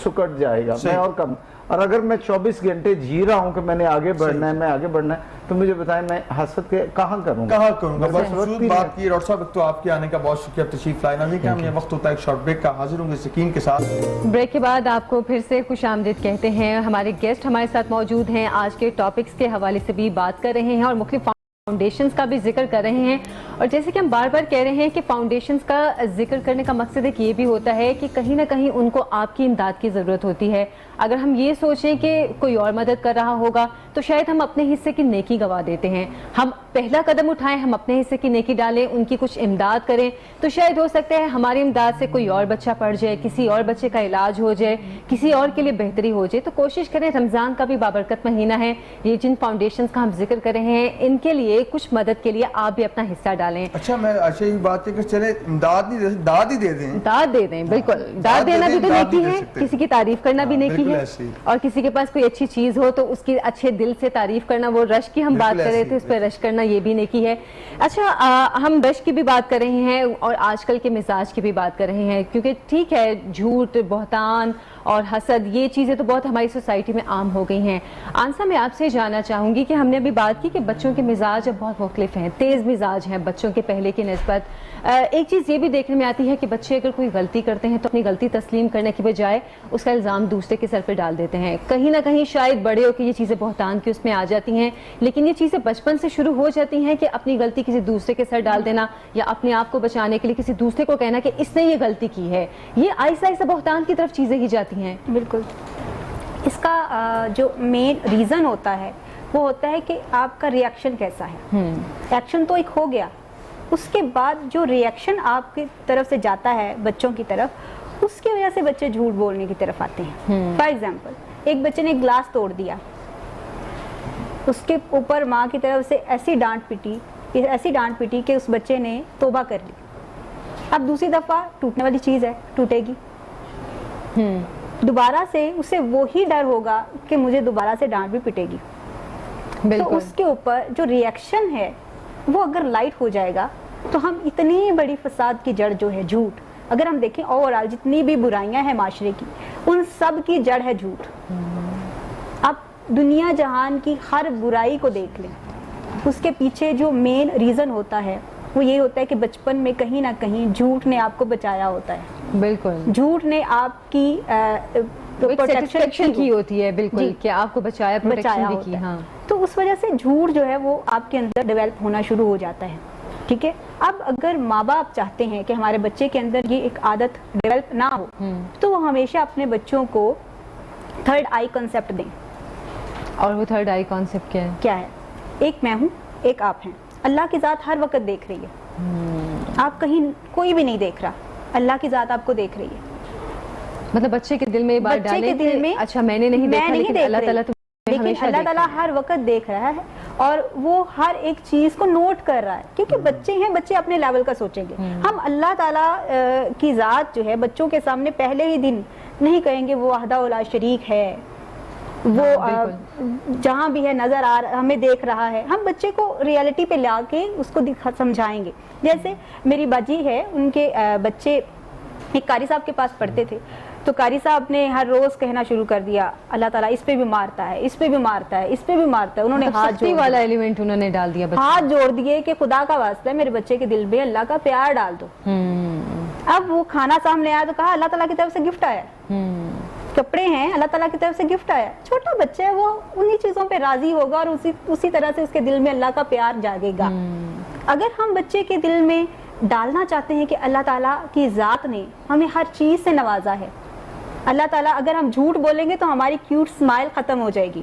سکٹ جائے گا, میں اور کم. اور اگر میں 24 گھنٹے جی رہا ہوں کہ میں نے آگے بڑھنا ہے, میں آگے بڑھنا ہے, تو مجھے بتائیں میں حسد کے کہاں کروں گا. بس خوبصورت بات کی. ڈاکٹر صاحب, تو آپ کے آنے کا بہت شکریہ, تشریف لائے. ناظرین کرام, یہ وقت ہوتا ہے ایک شارٹ بریک کا. حاضر ہوں گے سکین کے ساتھ. بریک کے بعد آپ کو پھر سے خوش آمدید کہتے ہیں. ہمارے گیسٹ ہمارے ساتھ موجود ہیں, آج کے ٹاپکس کے حوالے سے بھی بات کر رہے ہیں اور مختلف فاؤنڈیشنز کا بھی ذکر کر رہے ہیں. اور جیسے کہ ہم بار بار کہہ رہے ہیں کہ فاؤنڈیشنز کا ذکر کرنے کا مقصد ایک یہ بھی ہوتا ہے کہ کہیں نہ کہیں ان کو آپ کی امداد کی ضرورت ہوتی ہے. اگر ہم یہ سوچیں کہ کوئی اور مدد کر رہا ہوگا تو شاید ہم اپنے حصے کی نیکی گوا دیتے ہیں. ہم پہلا قدم اٹھائیں, ہم اپنے حصے کی نیکی ڈالیں, ان کی کچھ امداد کریں, تو شاید ہو سکتا ہے ہماری امداد سے کوئی اور بچہ پڑھ جائے, کسی اور بچے کا علاج ہو جائے, کسی اور کے لیے بہتری ہو جائے. تو کوشش کریں, رمضان کا بھی بابرکت مہینہ ہے, یہ جن فاؤنڈیشنز کا ہم ذکر کر رہے ہیں ان کے لیے کچھ مدد کے لیے آپ بھی اپنا حصہ ڈالیں. اچھا, میں اچھا یہ بات ہے کہ چلے امداد نہیں دے, داد ہی دے دیں. داد دے دیں, بالکل. داد دینا بھی تو نیکی ہے, کسی کی تعریف کرنا بھی نیکی ہے, اور کسی کے پاس کوئی اچھی چیز ہو تو اس کی اچھے دل سے تعریف کرنا, وہ رشک کی ہم بات کر رہے تھے, اس پہ رشک کرنا یہ بھی نیکی ہے. اچھا, ہم رشک کی بھی بات کر رہے ہیں اور آج کل کے مزاج کی بھی بات کر رہے ہیں, کیونکہ ٹھیک ہے جھوٹ, بہتان اور حسد, یہ چیزیں تو بہت ہماری سوسائٹی میں عام ہو گئی ہیں. آنسا, میں آپ سے جاننا چاہوں گی کہ ہم نے ابھی بات کی کہ بچوں کے مزاج اب بہت مختلف ہیں, تیز مزاج ہیں بچوں کے پہلے کی نسبت. ایک چیز یہ بھی دیکھنے میں آتی ہے کہ بچے اگر کوئی غلطی کرتے ہیں تو اپنی غلطی تسلیم کرنے کی بجائے اس کا الزام دوسرے کے سر پہ ڈال دیتے ہیں. کہیں نہ کہیں شاید بڑے ہو کے یہ چیزیں بہتان کی اس میں آ جاتی ہیں, لیکن یہ چیزیں بچپن سے شروع ہو جاتی ہیں کہ اپنی غلطی کسی دوسرے کے سر ڈال دینا, یا اپنے آپ کو بچانے کے لیے کسی دوسرے کو کہنا کہ اس نے یہ غلطی کی ہے. یہ آہستہ آہستہ بہتان کی طرف چیزیں ہی جاتی ہیں. بالکل. اس کا جو مین ریزن ہوتا ہے وہ ہوتا ہے کہ آپ کا ریئیکشن کیسا ہے. ایکشن تو ایک ہو گیا, اس کے بعد جو ریئیکشن آپ کی طرف سے جاتا ہے بچوں کی طرف, اس کی وجہ سے بچے جھوٹ بولنے کی طرف آتے ہیں. فار ایگزامپل, ایک بچے نے گلاس توڑ دیا, اس کے اوپر ماں کی طرف سے ایسی ڈانٹ پیٹی کہ اس بچے نے توبہ کر لی. اب دوسری دفعہ ٹوٹنے والی چیز ہے, ٹوٹے گی, دوبارہ سے اسے وہی ڈر ہوگا کہ مجھے دوبارہ سے ڈانٹ بھی پٹے گی. تو اس کے اوپر جو ریئیکشن ہے وہ اگر لائٹ ہو جائے گا تو ہم اتنی بڑی فساد کی جڑ جو ہے جھوٹ, اگر ہم دیکھیں اوور آل جتنی بھی برائیاں ہیں معاشرے کی, ان سب کی جڑ ہے جھوٹ. اب دنیا جہان کی ہر برائی کو دیکھ لیں, اس کے پیچھے جو مین ریزن ہوتا ہے وہ یہ ہوتا ہے کہ بچپن میں کہیں نہ کہیں جھوٹ نے آپ کو بچایا ہوتا ہے. بالکل, جھوٹ نے آپ کی پروٹیکشن کی ہوتی ہے. بالکل, کہ آپ کو بچایا, پروٹیکشن بھی کی. ہاں, تو اس وجہ سے جھوٹ جو ہے وہ آپ کے اندر ڈیولپ ہونا شروع ہو جاتا ہے. ٹھیک ہے, اب اگر ماں باپ چاہتے ہیں کہ ہمارے بچے کے اندر یہ ایک عادت ڈیولپ نہ ہو تو وہ ہمیشہ اپنے بچوں کو تھرڈ آئی کنسیپٹ دیں. اور وہ تھرڈ آئی کانسیپٹ کیا ہے؟ ایک میں ہوں, ایک آپ ہیں. اللہ کی ذات ہر وقت دیکھ رہی ہے, آپ کہیں کوئی بھی نہیں دیکھ رہا, اللہ کی ذات آپ کو دیکھ رہی ہے. مطلب بچے کے دل میں یہ بات ڈالیں کہ اچھا میں نے نہیں دیکھا, لیکن اللہ تعالیٰ لیکن اللہ تعالیٰ ہر وقت دیکھ رہا ہے اور وہ ہر ایک چیز کو نوٹ کر رہا ہے, کیونکہ بچے ہیں, بچے اپنے لیول کا سوچیں گے. ہم اللہ تعالیٰ کی ذات جو ہے بچوں کے سامنے پہلے ہی دن نہیں کہیں گے وہ وحدہ لا شریک ہے, وہ جہاں بھی ہے نظر آ رہا, ہمیں دیکھ رہا ہے. ہم بچے کو ریالٹی پہ لا کے اس کو سمجھائیں گے. جیسے میری باجی ہے, ان کے بچے ایک قاری صاحب کے پاس پڑھتے تھے, تو قاری صاحب نے ہر روز کہنا شروع کر دیا اللہ تعالیٰ اس پہ بھی مارتا ہے, اس پہ بھی مارتا ہے, اس پہ بھی مارتا ہے. انہوں نے ہاتھ والا ایلیمنٹ انہوں نے ڈال دیا, ہاتھ جوڑ دیے کہ خدا کا واسطہ ہے میرے بچے کے دل میں اللہ کا پیار ڈال دو. اب وہ کھانا سامنے آیا تو کہا اللہ تعالیٰ کی طرف سے گفٹ آیا ہے، کپڑے ہیں اللہ تعالیٰ کی طرف سے گفٹ آیا. چھوٹا بچہ ہے، وہ انہی چیزوں پہ راضی ہوگا اور اسی طرح سے اس کے دل میں اللہ کا پیار جاگے گا. اگر ہم بچے کے دل میں ڈالنا چاہتے ہیں کہ اللہ تعالیٰ کی ذات نے ہمیں ہر چیز سے نوازا ہے، اللہ تعالیٰ اگر ہم جھوٹ بولیں گے تو ہماری کیوٹ اسمائل ختم ہو جائے گی،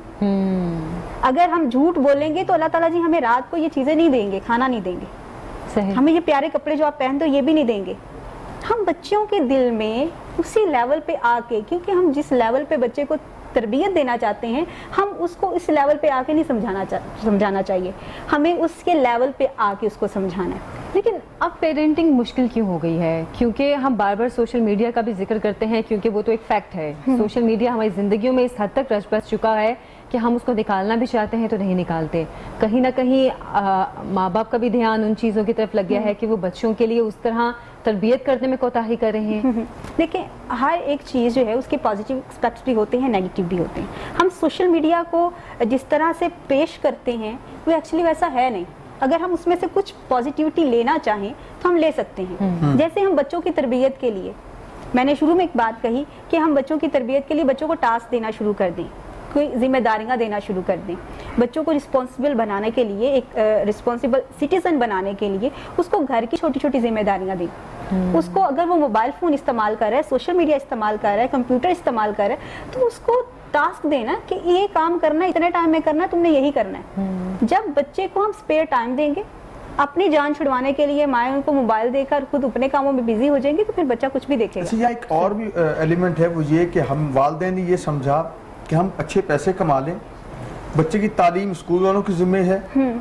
اگر ہم جھوٹ بولیں گے تو اللہ تعالیٰ جی ہمیں رات کو یہ چیزیں نہیں دیں گے، کھانا نہیں دیں گے، ہمیں یہ پیارے کپڑے جو آپ پہنتے ہو یہ بھی نہیں دیں گے. ہم بچوں کے دل میں اسی لیول پہ آ کے، کیونکہ ہم جس لیول پہ بچے کو تربیت دینا چاہتے ہیں ہم اس کو اس لیول پہ آ کے نہیں سمجھانا چاہیے، ہمیں اس کے لیول پہ آ کے اس کو سمجھانا ہے. لیکن اب پیرنٹنگ مشکل کیوں ہو گئی ہے؟ کیونکہ ہم بار بار سوشل میڈیا کا بھی ذکر کرتے ہیں، کیونکہ وہ تو ایک فیکٹ ہے. سوشل میڈیا ہماری زندگیوں میں اس حد تک رچ بس چکا ہے کہ ہم اس کو نکالنا بھی چاہتے ہیں تو نہیں نکالتے. کہیں نہ کہیں ماں باپ کا بھی دھیان ان چیزوں کی طرف لگ گیا ہے کہ وہ بچوں کے لیے اس طرح تربیت کرنے میں کوتاہی کر رہے ہیں. دیکھیں ہر ایک چیز جو ہے اس کے پازیٹیو اسپیکٹس بھی ہوتے ہیں، نیگیٹیو بھی ہوتے ہیں. ہم سوشل میڈیا کو جس طرح سے پیش کرتے ہیں وہ ایکچولی ویسا ہے نہیں. اگر ہم اس میں سے کچھ پازیٹیوٹی لینا چاہیں تو ہم لے سکتے ہیں. جیسے ہم بچوں کی تربیت کے لیے، میں نے شروع میں ایک بات کہی کہ ہم بچوں کی تربیت کے لیے بچوں کو ٹاسک دینا شروع کر دیں، کوئی ذمہ داریاں دینا شروع کر دیں. بچوں کو رسپانسبل بنانے کے لیے، ایک رسپانسبل سٹیزن بنانے کے لیے اس کو گھر کی چھوٹی چھوٹی ذمہ داریاں دیں. اس کو اگر وہ موبائل فون استعمال کر رہا ہے، سوشل میڈیا استعمال کر رہا ہے، کمپیوٹر استعمال کر رہا ہے، تو اس کو ٹاسک دینا کہ یہ کام کرنا ہے، اتنے ٹائم میں کرنا ہے، تم نے یہی کرنا ہے. جب بچے کو ہم اسپیئر ٹائم دیں گے اپنی جان چھڑوانے کے لیے، مائیں ان کو موبائل دے کر خود اپنے کاموں میں بزی ہو جائیں گے، تو پھر بچہ کچھ بھی دیکھے گا. یہاں ایک اور بھی ایلیمنٹ ہے، وہ یہ کہ ہم والدین نے یہ سمجھا کہ ہم اچھے پیسے کما لیں، بچے کی تعلیم اسکول والوں کی ذمہ ہے،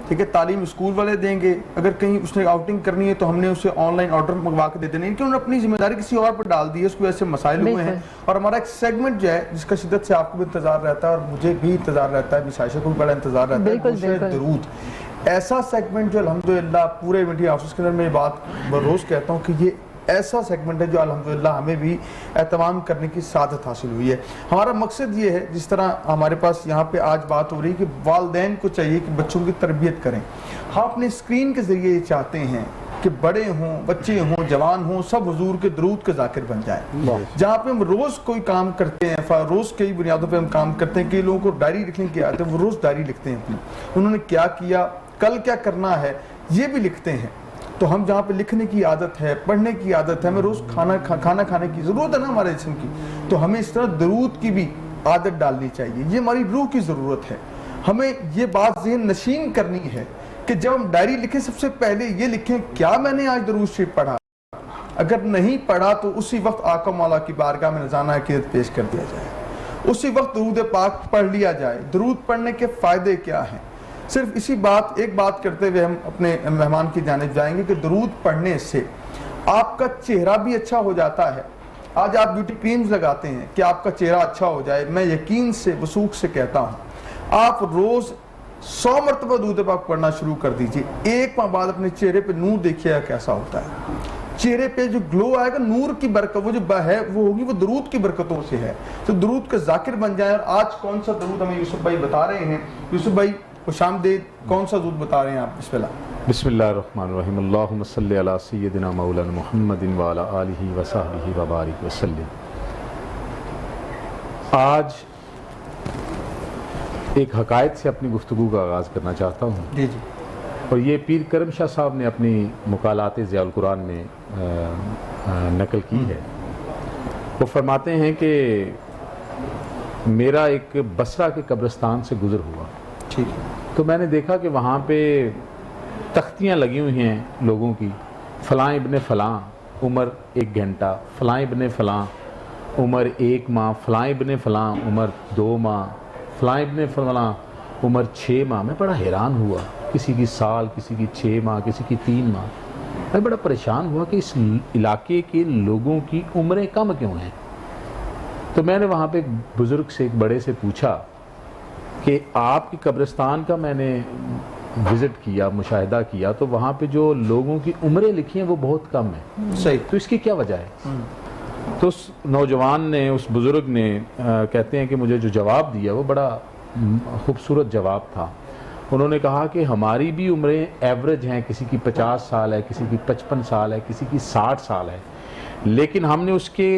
ٹھیک ہے، تعلیم اسکول والے دیں گے. اگر کہیں اس نے آؤٹنگ کرنی ہے تو ہم نے اسے آن لائن آرڈر منگوا کے دے دینے، کہ انہوں نے اپنی ذمہ داری کسی اور پر ڈال دی ہے. اس کو ایسے مسائل ہوئے ہیں. اور ہمارا ایک سیگمنٹ جو ہے جس کا شدت سے آپ کو بھی انتظار رہتا ہے اور مجھے بھی انتظار رہتا ہے، بھی عائشہ کو بھی بڑا انتظار رہتا ہے، دوسرے درود. ایسا سیگمنٹ جو الحمدللہ پورے میڈیا ہاؤسز کے اندر میں بات بروز کہتا ہوں کہ یہ ایسا سیگمنٹ ہے جو الحمدللہ ہمیں بھی اہتمام کرنے کی سعادت حاصل ہوئی ہے. ہمارا مقصد یہ ہے، جس طرح ہمارے پاس یہاں پہ آج بات ہو رہی ہے کہ والدین کو چاہیے کہ بچوں کی تربیت کریں. ہم اپنے اسکرین کے ذریعے یہ چاہتے ہیں کہ بڑے ہوں، بچے ہوں، جوان ہوں، سب حضور کے درود کے ذاکر بن جائیں. جہاں پہ ہم روز کوئی کام کرتے ہیں، روز کئی بنیادوں پہ ہم کام کرتے ہیں کہ لوگوں کو ڈائری لکھنے کی عادت ہے، وہ روز ڈائری لکھتے ہیں اپنی، انہوں نے کیا کیا، کل کیا کرنا ہے، یہ بھی لکھتے ہیں. تو ہم جہاں پہ لکھنے کی عادت ہے، پڑھنے کی عادت ہے، ہمیں روز کھانا کھانے کی ضرورت ہے نا ہمارے جسم کی، تو ہمیں اس طرح درود کی بھی عادت ڈالنی چاہیے. یہ ہماری روح کی ضرورت ہے. ہمیں یہ بات ذہن نشین کرنی ہے کہ جب ہم ڈائری لکھیں سب سے پہلے یہ لکھیں کیا میں نے آج درود شریف پڑھا. اگر نہیں پڑھا تو اسی وقت آقا مولا کی بارگاہ میں نذرانہ عقیدت پیش کر دیا جائے، اسی وقت درود پاک پڑھ لیا جائے. درود پڑھنے کے فائدے کیا ہیں؟ صرف ایک بات کرتے ہوئے ہم اپنے مہمان کی جانب جائیں گے کہ درود پڑھنے سے آپ کا چہرہ بھی اچھا ہو جاتا ہے. آج آپ بیوٹی کریمز لگاتے ہیں کہ آپ کا چہرہ اچھا ہو جائے. میں یقین سے وثوق سے کہتا ہوں آپ روز 100 مرتبہ درود پاک پڑھنا شروع کر دیجئے. ایک ماہ بعد اپنے چہرے پہ نور دیکھیے گا کیسا ہوتا ہے. چہرے پہ جو گلو آئے گا نور کی برکت، وہ جو ہے وہ ہوگی، وہ درود کی برکتوں سے ہے. تو درود کے ذاکر بن جائیں. اور آج کون سا درود ہمیں یوسف بھائی بتا رہے ہیں؟ یوسف بھائی خوش آمدید. کون سا درود بتا رہے ہیں آپ؟ بسم اللہ. بسم اللہ الرحمن الرحیم. اللہم صلی علی سیدنا مولانا محمد وعلی آلہ وصحبہ وبارک وسلم. آج ایک حقائق سے اپنی گفتگو کا آغاز کرنا چاہتا ہوں. جی جی. اور یہ پیر کرم شاہ صاحب نے اپنی مقالات ضیاء القرآن میں نقل کی ہے. وہ فرماتے ہیں کہ میرا ایک بصرہ کے قبرستان سے گزر ہوا، ٹھیک ہے، تو میں نے دیکھا کہ وہاں پہ تختیاں لگی ہوئی ہیں لوگوں کی، فلاں ابن فلاں عمر 1 گھنٹہ، فلاں ابن فلاں عمر 1 ماہ، فلاں ابن فلاں عمر 2 ماہ، فلاں ابن فلاں عمر 6 ماہ. میں بڑا حیران ہوا، کسی کی سال، کسی کی 6 ماہ، کسی کی 3 ماہ. میں بڑا پریشان ہوا کہ اس علاقے کے لوگوں کی عمریں کم کیوں ہیں. تو میں نے وہاں پہ ایک بزرگ سے، ایک بڑے سے پوچھا کہ آپ کی قبرستان کا میں نے وزٹ کیا، مشاہدہ کیا، تو وہاں پہ جو لوگوں کی عمریں لکھی ہیں وہ بہت کم ہیں. صحیح. تو اس کی کیا وجہ ہے؟ تو اس نوجوان نے، اس بزرگ نے کہتے ہیں کہ مجھے جو جواب دیا وہ بڑا خوبصورت جواب تھا. انہوں نے کہا کہ ہماری بھی عمریں ایوریج ہیں، کسی کی 50 سال ہے، کسی کی 55 سال ہے، کسی کی 60 سال ہے، لیکن ہم نے اس کے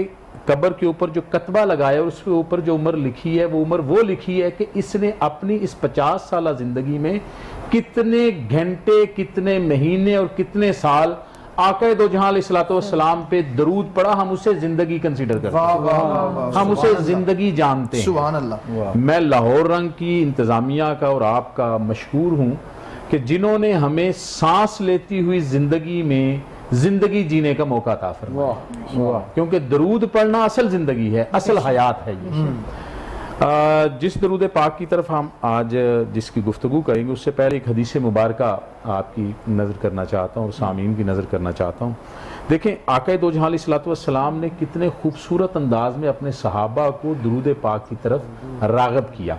قبر کے اوپر جو کتبہ لگایا اور اس کے اوپر جو عمر لکھی ہے وہ عمر وہ لکھی ہے کہ اس نے اپنی اس 50 سالہ زندگی میں کتنے گھنٹے، کتنے مہینے اور کتنے سال آقا دو جہاں علیہ الصلوۃ والسلام پہ درود پڑھا. ہم اسے زندگی کنسیڈر کرتے ہیں، ہم اسے زندگی جانتے ہیں. سبحان اللہ. میں لاہور رنگ کی انتظامیہ کا اور آپ کا مشکور ہوں کہ جنہوں نے ہمیں سانس لیتی ہوئی زندگی میں زندگی جینے کا موقع عطا فرمایا، کیونکہ درود پڑھنا اصل زندگی ہے، اصل حیات ہے. یہ جس درود پاک کی طرف ہم آج جس کی گفتگو کریں گے اس سے پہلے ایک حدیث مبارکہ آپ کی نظر کرنا چاہتا ہوں اور سامعین کی نظر کرنا چاہتا ہوں. دیکھیں آقا دو جہاں علیہ الصلوۃ والسلام نے کتنے خوبصورت انداز میں اپنے صحابہ کو درود پاک کی طرف راغب کیا.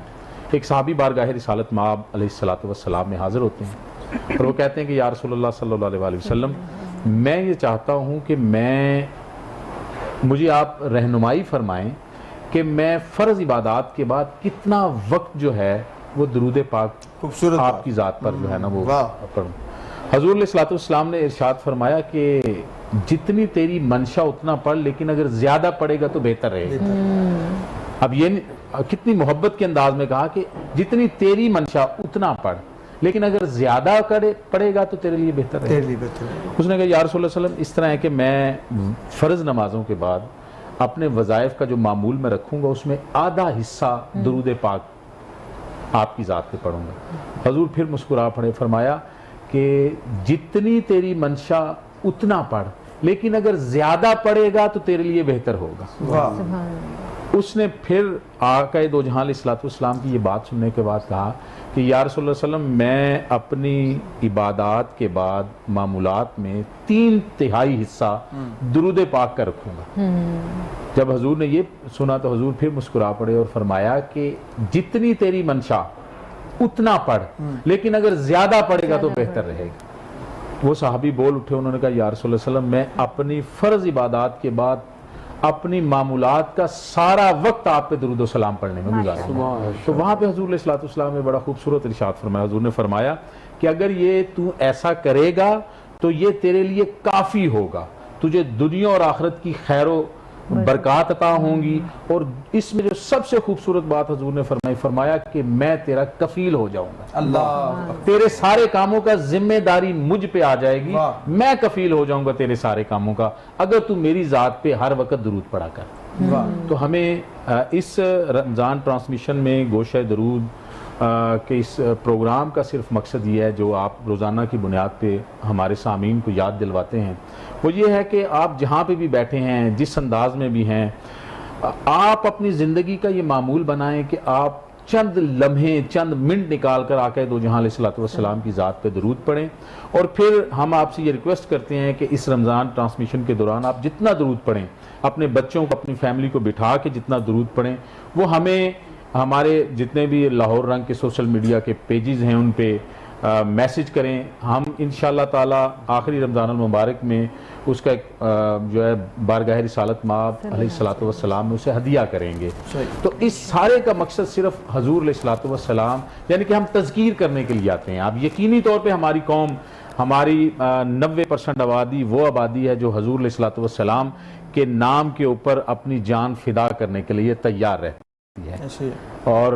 ایک صحابی بارگاہ رسالت مآب علیہ الصلوۃ والسلام میں حاضر ہوتے ہیں اور وہ کہتے ہیں کہ یا رسول اللہ صلی اللہ علیہ وسلم، میں یہ چاہتا ہوں کہ مجھے آپ رہنمائی فرمائیں کہ میں فرض عبادات کے بعد کتنا وقت جو ہے وہ درود پاک خوبصورت آپ کی ذات پر جو ہے نا وہ پڑھوں. حضور علیہ الصلوۃ والسلام نے ارشاد فرمایا کہ جتنی تیری منشا اتنا پڑھ، لیکن اگر زیادہ پڑھے گا تو بہتر رہے گا. اب یہ کتنی محبت کے انداز میں کہا کہ جتنی تیری منشا اتنا پڑھ، لیکن اگر زیادہ پڑھے گا تو تیرے لیے بہتر ہے. اس نے کہا یا رسول اللہ صلی اللہ علیہ وسلم، اس طرح ہے کہ میں فرض نمازوں کے بعد اپنے وظائف کا جو معمول میں رکھوں گا اس میں آدھا حصہ درود پاک آپ کی ذات پہ پڑھوں گا. حضور پھر مسکرا پڑے، فرمایا کہ جتنی تیری منشا اتنا پڑھ، لیکن اگر زیادہ پڑھے گا تو تیرے لیے بہتر ہوگا. اس نے پھر آقا دو جہاں علیہ الصلوۃ والسلام کی یہ بات سننے کے بعد کہا کہ یا رسول اللہ صلی اللہ علیہ وسلم، میں اپنی عبادات کے بعد معمولات میں 3/3 حصہ درود پاک کا رکھوں گا. جب حضور نے یہ سنا تو حضور پھر مسکرا پڑے اور فرمایا کہ جتنی تیری منشا اتنا پڑھ، لیکن اگر زیادہ پڑھے گا تو بہتر رہے گا. وہ صحابی بول اٹھے، انہوں نے کہا یا رسول اللہ صلی اللہ علیہ وسلم، میں اپنی فرض عبادات کے بعد اپنی معمولات کا سارا وقت آپ پہ درود و سلام پڑھنے میں گزاروں گا. تو وہاں پہ حضور علیہ الصلوۃ والسلام نے بڑا خوبصورت ارشاد فرمایا. حضور نے فرمایا کہ اگر یہ تو ایسا کرے گا تو یہ تیرے لیے کافی ہوگا، تجھے دنیا اور آخرت کی خیر و برکات عطا ہوں گی. اور اس میں جو سب سے خوبصورت بات حضور نے فرمایا کہ میں تیرا کفیل ہو جاؤں گا. اللہ، تیرے سارے کاموں کا ذمہ داری مجھ پہ آ جائے گی، میں کفیل ہو جاؤں گا تیرے سارے کاموں کا اگر تو میری ذات پہ ہر وقت درود پڑھا کر. تو ہمیں اس رمضان ٹرانسمیشن میں گوشہ درود کہ اس پروگرام کا صرف مقصد یہ ہے جو آپ روزانہ کی بنیاد پہ ہمارے سامعین کو یاد دلواتے ہیں، وہ یہ ہے کہ آپ جہاں پہ بھی بیٹھے ہیں، جس انداز میں بھی ہیں، آپ اپنی زندگی کا یہ معمول بنائیں کہ آپ چند لمحے، چند منٹ نکال کر آقا دو جہاں علیہ الصلوۃ والسلام کی ذات پہ درود پڑھیں. اور پھر ہم آپ سے یہ ریکویسٹ کرتے ہیں کہ اس رمضان ٹرانسمیشن کے دوران آپ جتنا درود پڑھیں، اپنے بچوں کو، اپنی فیملی کو بٹھا کے جتنا درود پڑھیں، وہ ہمیں ہمارے جتنے بھی لاہور رنگ کے سوشل میڈیا کے پیجز ہیں ان پہ میسج کریں. ہم انشاءاللہ تعالی آخری رمضان المبارک میں اس کا ایک جو ہے بارگاہ رسالت مآب علیہ الصلوۃ والسلام میں اسے ہدیہ کریں گے. تو اس سارے کا مقصد صرف حضور علیہ الصلوۃ والسلام یعنی کہ ہم تذکیر کرنے کے لیے آتے ہیں. آپ یقینی طور پہ ہماری قوم، ہماری 90% آبادی وہ آبادی ہے جو حضور علیہ الصلوۃ والسلام کے نام کے اوپر اپنی جان فدا کرنے کے لیے تیار رہتی ہے. اور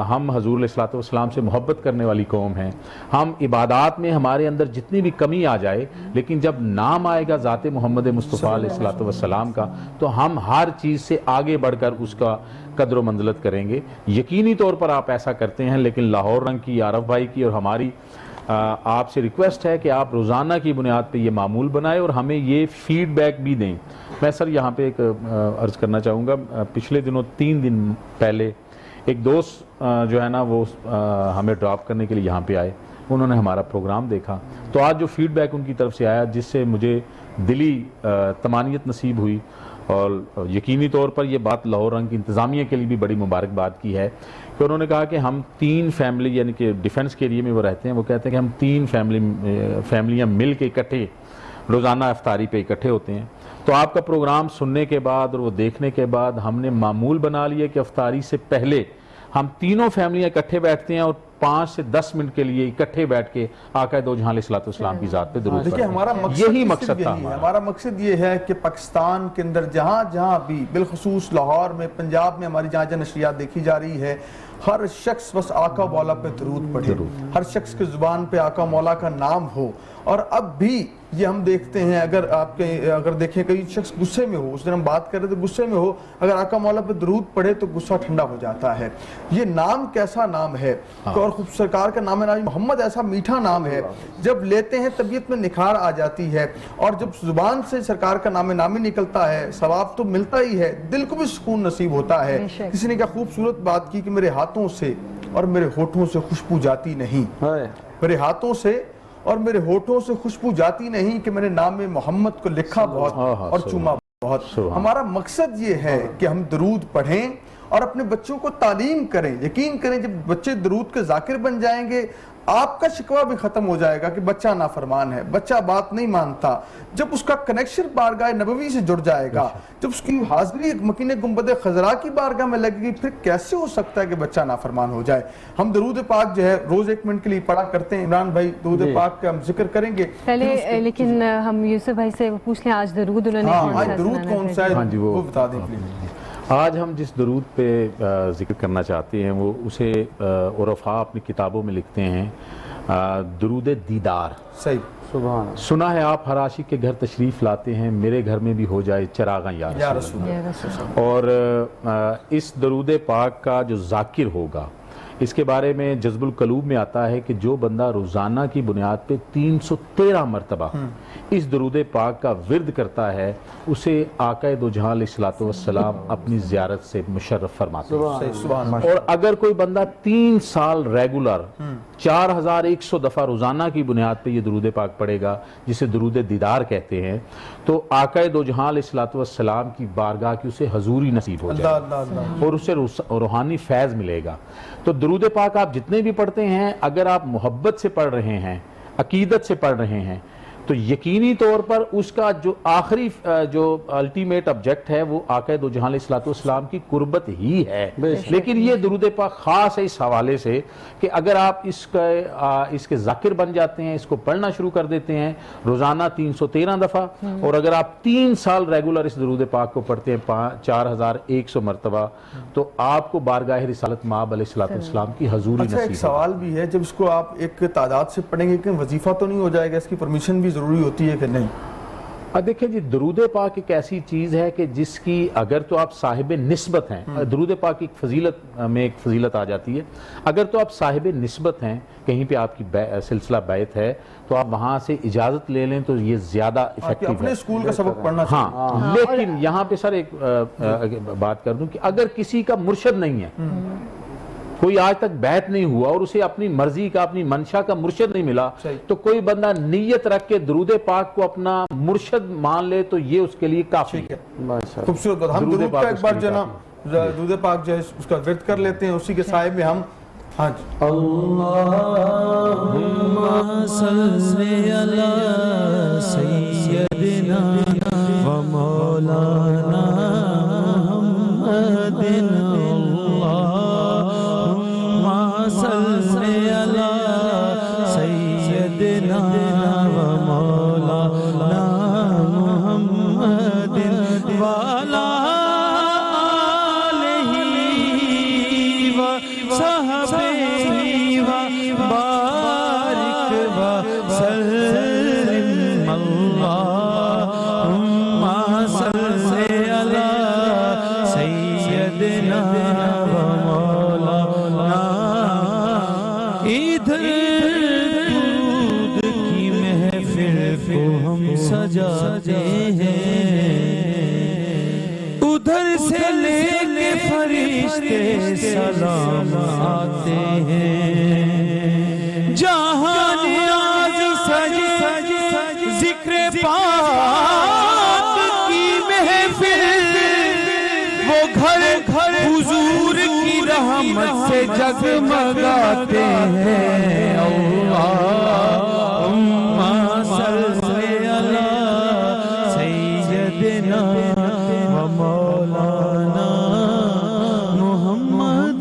ہم حضور علیہ الصلوۃ والسلام سے محبت کرنے والی قوم ہیں. ہم عبادات میں ہمارے اندر جتنی بھی کمی آ جائے، لیکن جب نام آئے گا ذات محمد مصطفیٰ علیہ الصلوۃ والسلام کا تو ہم ہر چیز سے آگے بڑھ کر اس کا قدر و منزلت کریں گے. یقینی طور پر آپ ایسا کرتے ہیں، لیکن لاہور رنگ کی، عارف بھائی کی اور ہماری آپ سے ریکویسٹ ہے کہ آپ روزانہ کی بنیاد پہ یہ معمول بنائیں اور ہمیں یہ فیڈ بیک بھی دیں. میں سر یہاں پہ ایک عرض کرنا چاہوں گا، پچھلے دنوں 3 دن پہلے ایک دوست جو ہے نا وہ ہمیں ڈراپ کرنے کے لیے یہاں پہ آئے. انہوں نے ہمارا پروگرام دیکھا تو آج جو فیڈ بیک ان کی طرف سے آیا جس سے مجھے دلی طمانینت نصیب ہوئی. اور یقینی طور پر یہ بات لاہور رنگ کی انتظامیہ کے لیے بھی بڑی مبارکباد کی ہے کہ انہوں نے کہا کہ ہم 3 فیملی یعنی کہ ڈیفنس کے ایریے میں وہ رہتے ہیں، وہ کہتے ہیں کہ ہم 3 فیملیاں مل کے اکٹھے روزانہ افطاری پہ اکٹھے ہوتے ہیں. تو آپ کا پروگرام سننے کے بعد اور وہ دیکھنے کے بعد ہم نے معمول بنا لیا کہ افطاری سے پہلے ہم تینوں فیملیاں اکٹھے بیٹھتے ہیں اور 5 سے 10 منٹ کے لیے اکٹھے بیٹھ کے آقا دو جہاں علیہ السلام کی ذات پہ درود دیکھیں ہمارا پڑھیں. مقصد یہی صرف مقصد یہی تھا ہے. ہمارا. ہمارا مقصد یہ ہے کہ پاکستان کے اندر جہاں جہاں بھی بالخصوص لاہور میں پنجاب میں ہماری جہاں جہاں نشریات دیکھی جا رہی ہے ہر شخص بس آقا مولا پہ درود پڑھے, ہر شخص کی زبان پہ آقا مولا کا نام ہو. اور اب بھی یہ ہم دیکھتے ہیں اگر دیکھیں کئی شخص غصے میں ہو, اس دن ہم بات کر رہے تھے غصے میں ہو, اگر آقا مولا پہ درود پڑھے تو غصہ ٹھنڈا ہو جاتا ہے. یہ نام کیسا نام ہے, اور خوب سرکار کا نام ہے محمد, ایسا میٹھا نام ہے, جب لیتے ہیں طبیعت میں نکھار آ جاتی ہے, اور جب زبان سے سرکار کا نام نامی نکلتا ہے ثواب تو ملتا ہی ہے, دل کو بھی سکون نصیب ہوتا ہے. کسی نے کیا خوبصورت بات کی کہ میرے ہاتھوں سے اور میرے ہونٹوں سے خوشبو جاتی نہیں, میرے ہاتھوں سے اور میرے ہونٹوں سے خوشبو جاتی نہیں کہ میں نے نام محمد کو لکھا بہت اور چوما بہت. ہمارا مقصد یہ ہے کہ ہم درود پڑھیں اور اپنے بچوں کو تعلیم کریں. یقین کریں جب بچے درود کے ذاکر بن جائیں گے آپ کا شکوہ بھی ختم ہو جائے گا کہ بچہ نافرمان ہے, بچہ بات نہیں مانتا. جب اس کا کنیکشن بارگاہ نبوی سے جڑ جائے گا, جب اس کی حاضری مکین گنبد خضرا کی بارگاہ میں لگے گی, پھر کیسے ہو سکتا ہے کہ بچہ نافرمان ہو جائے. ہم درود پاک جو ہے روز 1 منٹ کے لیے پڑھا کرتے ہیں. عمران بھائی درود پاک کا ہم ذکر کریں گے پہلے, لیکن ہم یوسف بھائی سے پوچھ لیں آج درود انہوں نے درود کون سا ہے وہ بتا دیں پلیز. آج ہم جس درود پہ ذکر کرنا چاہتے ہیں وہ اسے عرفاء اپنی کتابوں میں لکھتے ہیں درود دیدار. صحیح. سبحان. سنا ہے آپ ہر عاشق کے گھر تشریف لاتے ہیں, میرے گھر میں بھی ہو جائے چراغاں یا رسول اللہ. اور اس درود پاک کا جو ذاکر ہوگا اس کے بارے میں جذب القلوب میں آتا ہے کہ جو بندہ روزانہ کی بنیاد پہ 313 مرتبہ اس درود پاک کا ورد کرتا ہے اسے آقا دو جہاں علیہ السلام اپنی زیارت سے مشرف فرماتے ہیں. اور اگر کوئی بندہ 3 سال ریگولر 4100 دفعہ روزانہ کی بنیاد پہ یہ درود پاک پڑھے گا جسے درود دیدار کہتے ہیں تو آقا دو جہاں علیہ السلام کی بارگاہ کی اسے حضوری نصیب ہو جائے گا اور اسے روحانی فیض ملے گا. تو درود پاک آپ جتنے بھی پڑھتے ہیں اگر آپ محبت سے پڑھ رہے ہیں, عقیدت سے پڑھ رہے ہیں, تو یقینی طور پر اس کا جو آخری جو الٹیمیٹ آبجیکٹ ہے وہ آقا دو جہاں علیہ السلام کی قربت ہی ہے. لیکن یہ درود پاک خاص ہے اس حوالے سے کہ اگر آپ اس کے ذاکر بن جاتے ہیں, اس کو پڑھنا شروع کر دیتے ہیں روزانہ 313 دفعہ, اور اگر آپ 3 سال ریگولر اس درود پاک کو پڑھتے ہیں 4100 مرتبہ, تو آپ کو بارگاہ رسالت مآب علیہ السلام کی حضوری نصیب. ایک سوال بھی ہے, جب اس کو آپ ایک تعداد سے پڑھیں گے کہ وظیفہ تو نہیں ہو جائے گا, اس کی پرمیشن بھی ضروری ہوتی ہے کہ نہیں؟ دیکھیں جی درود پاک ایک ایسی چیز ہے کہ جس کی اگر تو آپ صاحب نسبت ہیں, درود پاک ایک فضیلت میں ایک فضیلت آ جاتی ہے, اگر تو آپ صاحب نسبت ہیں, کہیں پہ آپ کی سلسلہ بیعت ہے تو آپ وہاں سے اجازت لے لیں تو یہ زیادہ افیکٹو ہے. اپنے اسکول کا سبق پڑھنا ہاں, لیکن یہاں پہ سر ایک بات کر دوں کہ اگر کسی کا مرشد نہیں ہے, کوئی آج تک بیعت نہیں ہوا اور اسے اپنی مرضی کا اپنی منشا کا مرشد نہیں ملا, تو کوئی بندہ نیت رکھ کے درود پاک کو اپنا مرشد مان لے تو یہ اس کے لیے کافی ہے. خوبصورت بات. ہم درود کا ایک بار جو نا درود پاک جو ہے اس کا ورد کر لیتے ہیں, اسی کے سائے میں ہم ہاں جی. اللہم صلی علی سیدنا و مولانا محمد, صلی علی سیدنا و مولانا محمد وعلی آلہ و صحبہ و بارک وسلم. اللہم صلی علی سیدنا و مولانا. ادھر درود کی محفل کو ہم سجاتے ہیں, ادھر سے لے کے فرشتے سلام آتے ہیں. جہاں نیاز سج ذکر پاک کی محفل, وہ گھر حضور کی رحمت سے جگمگاتے ہیں. اللہم صلی علی سیدنا و مولانا محمد.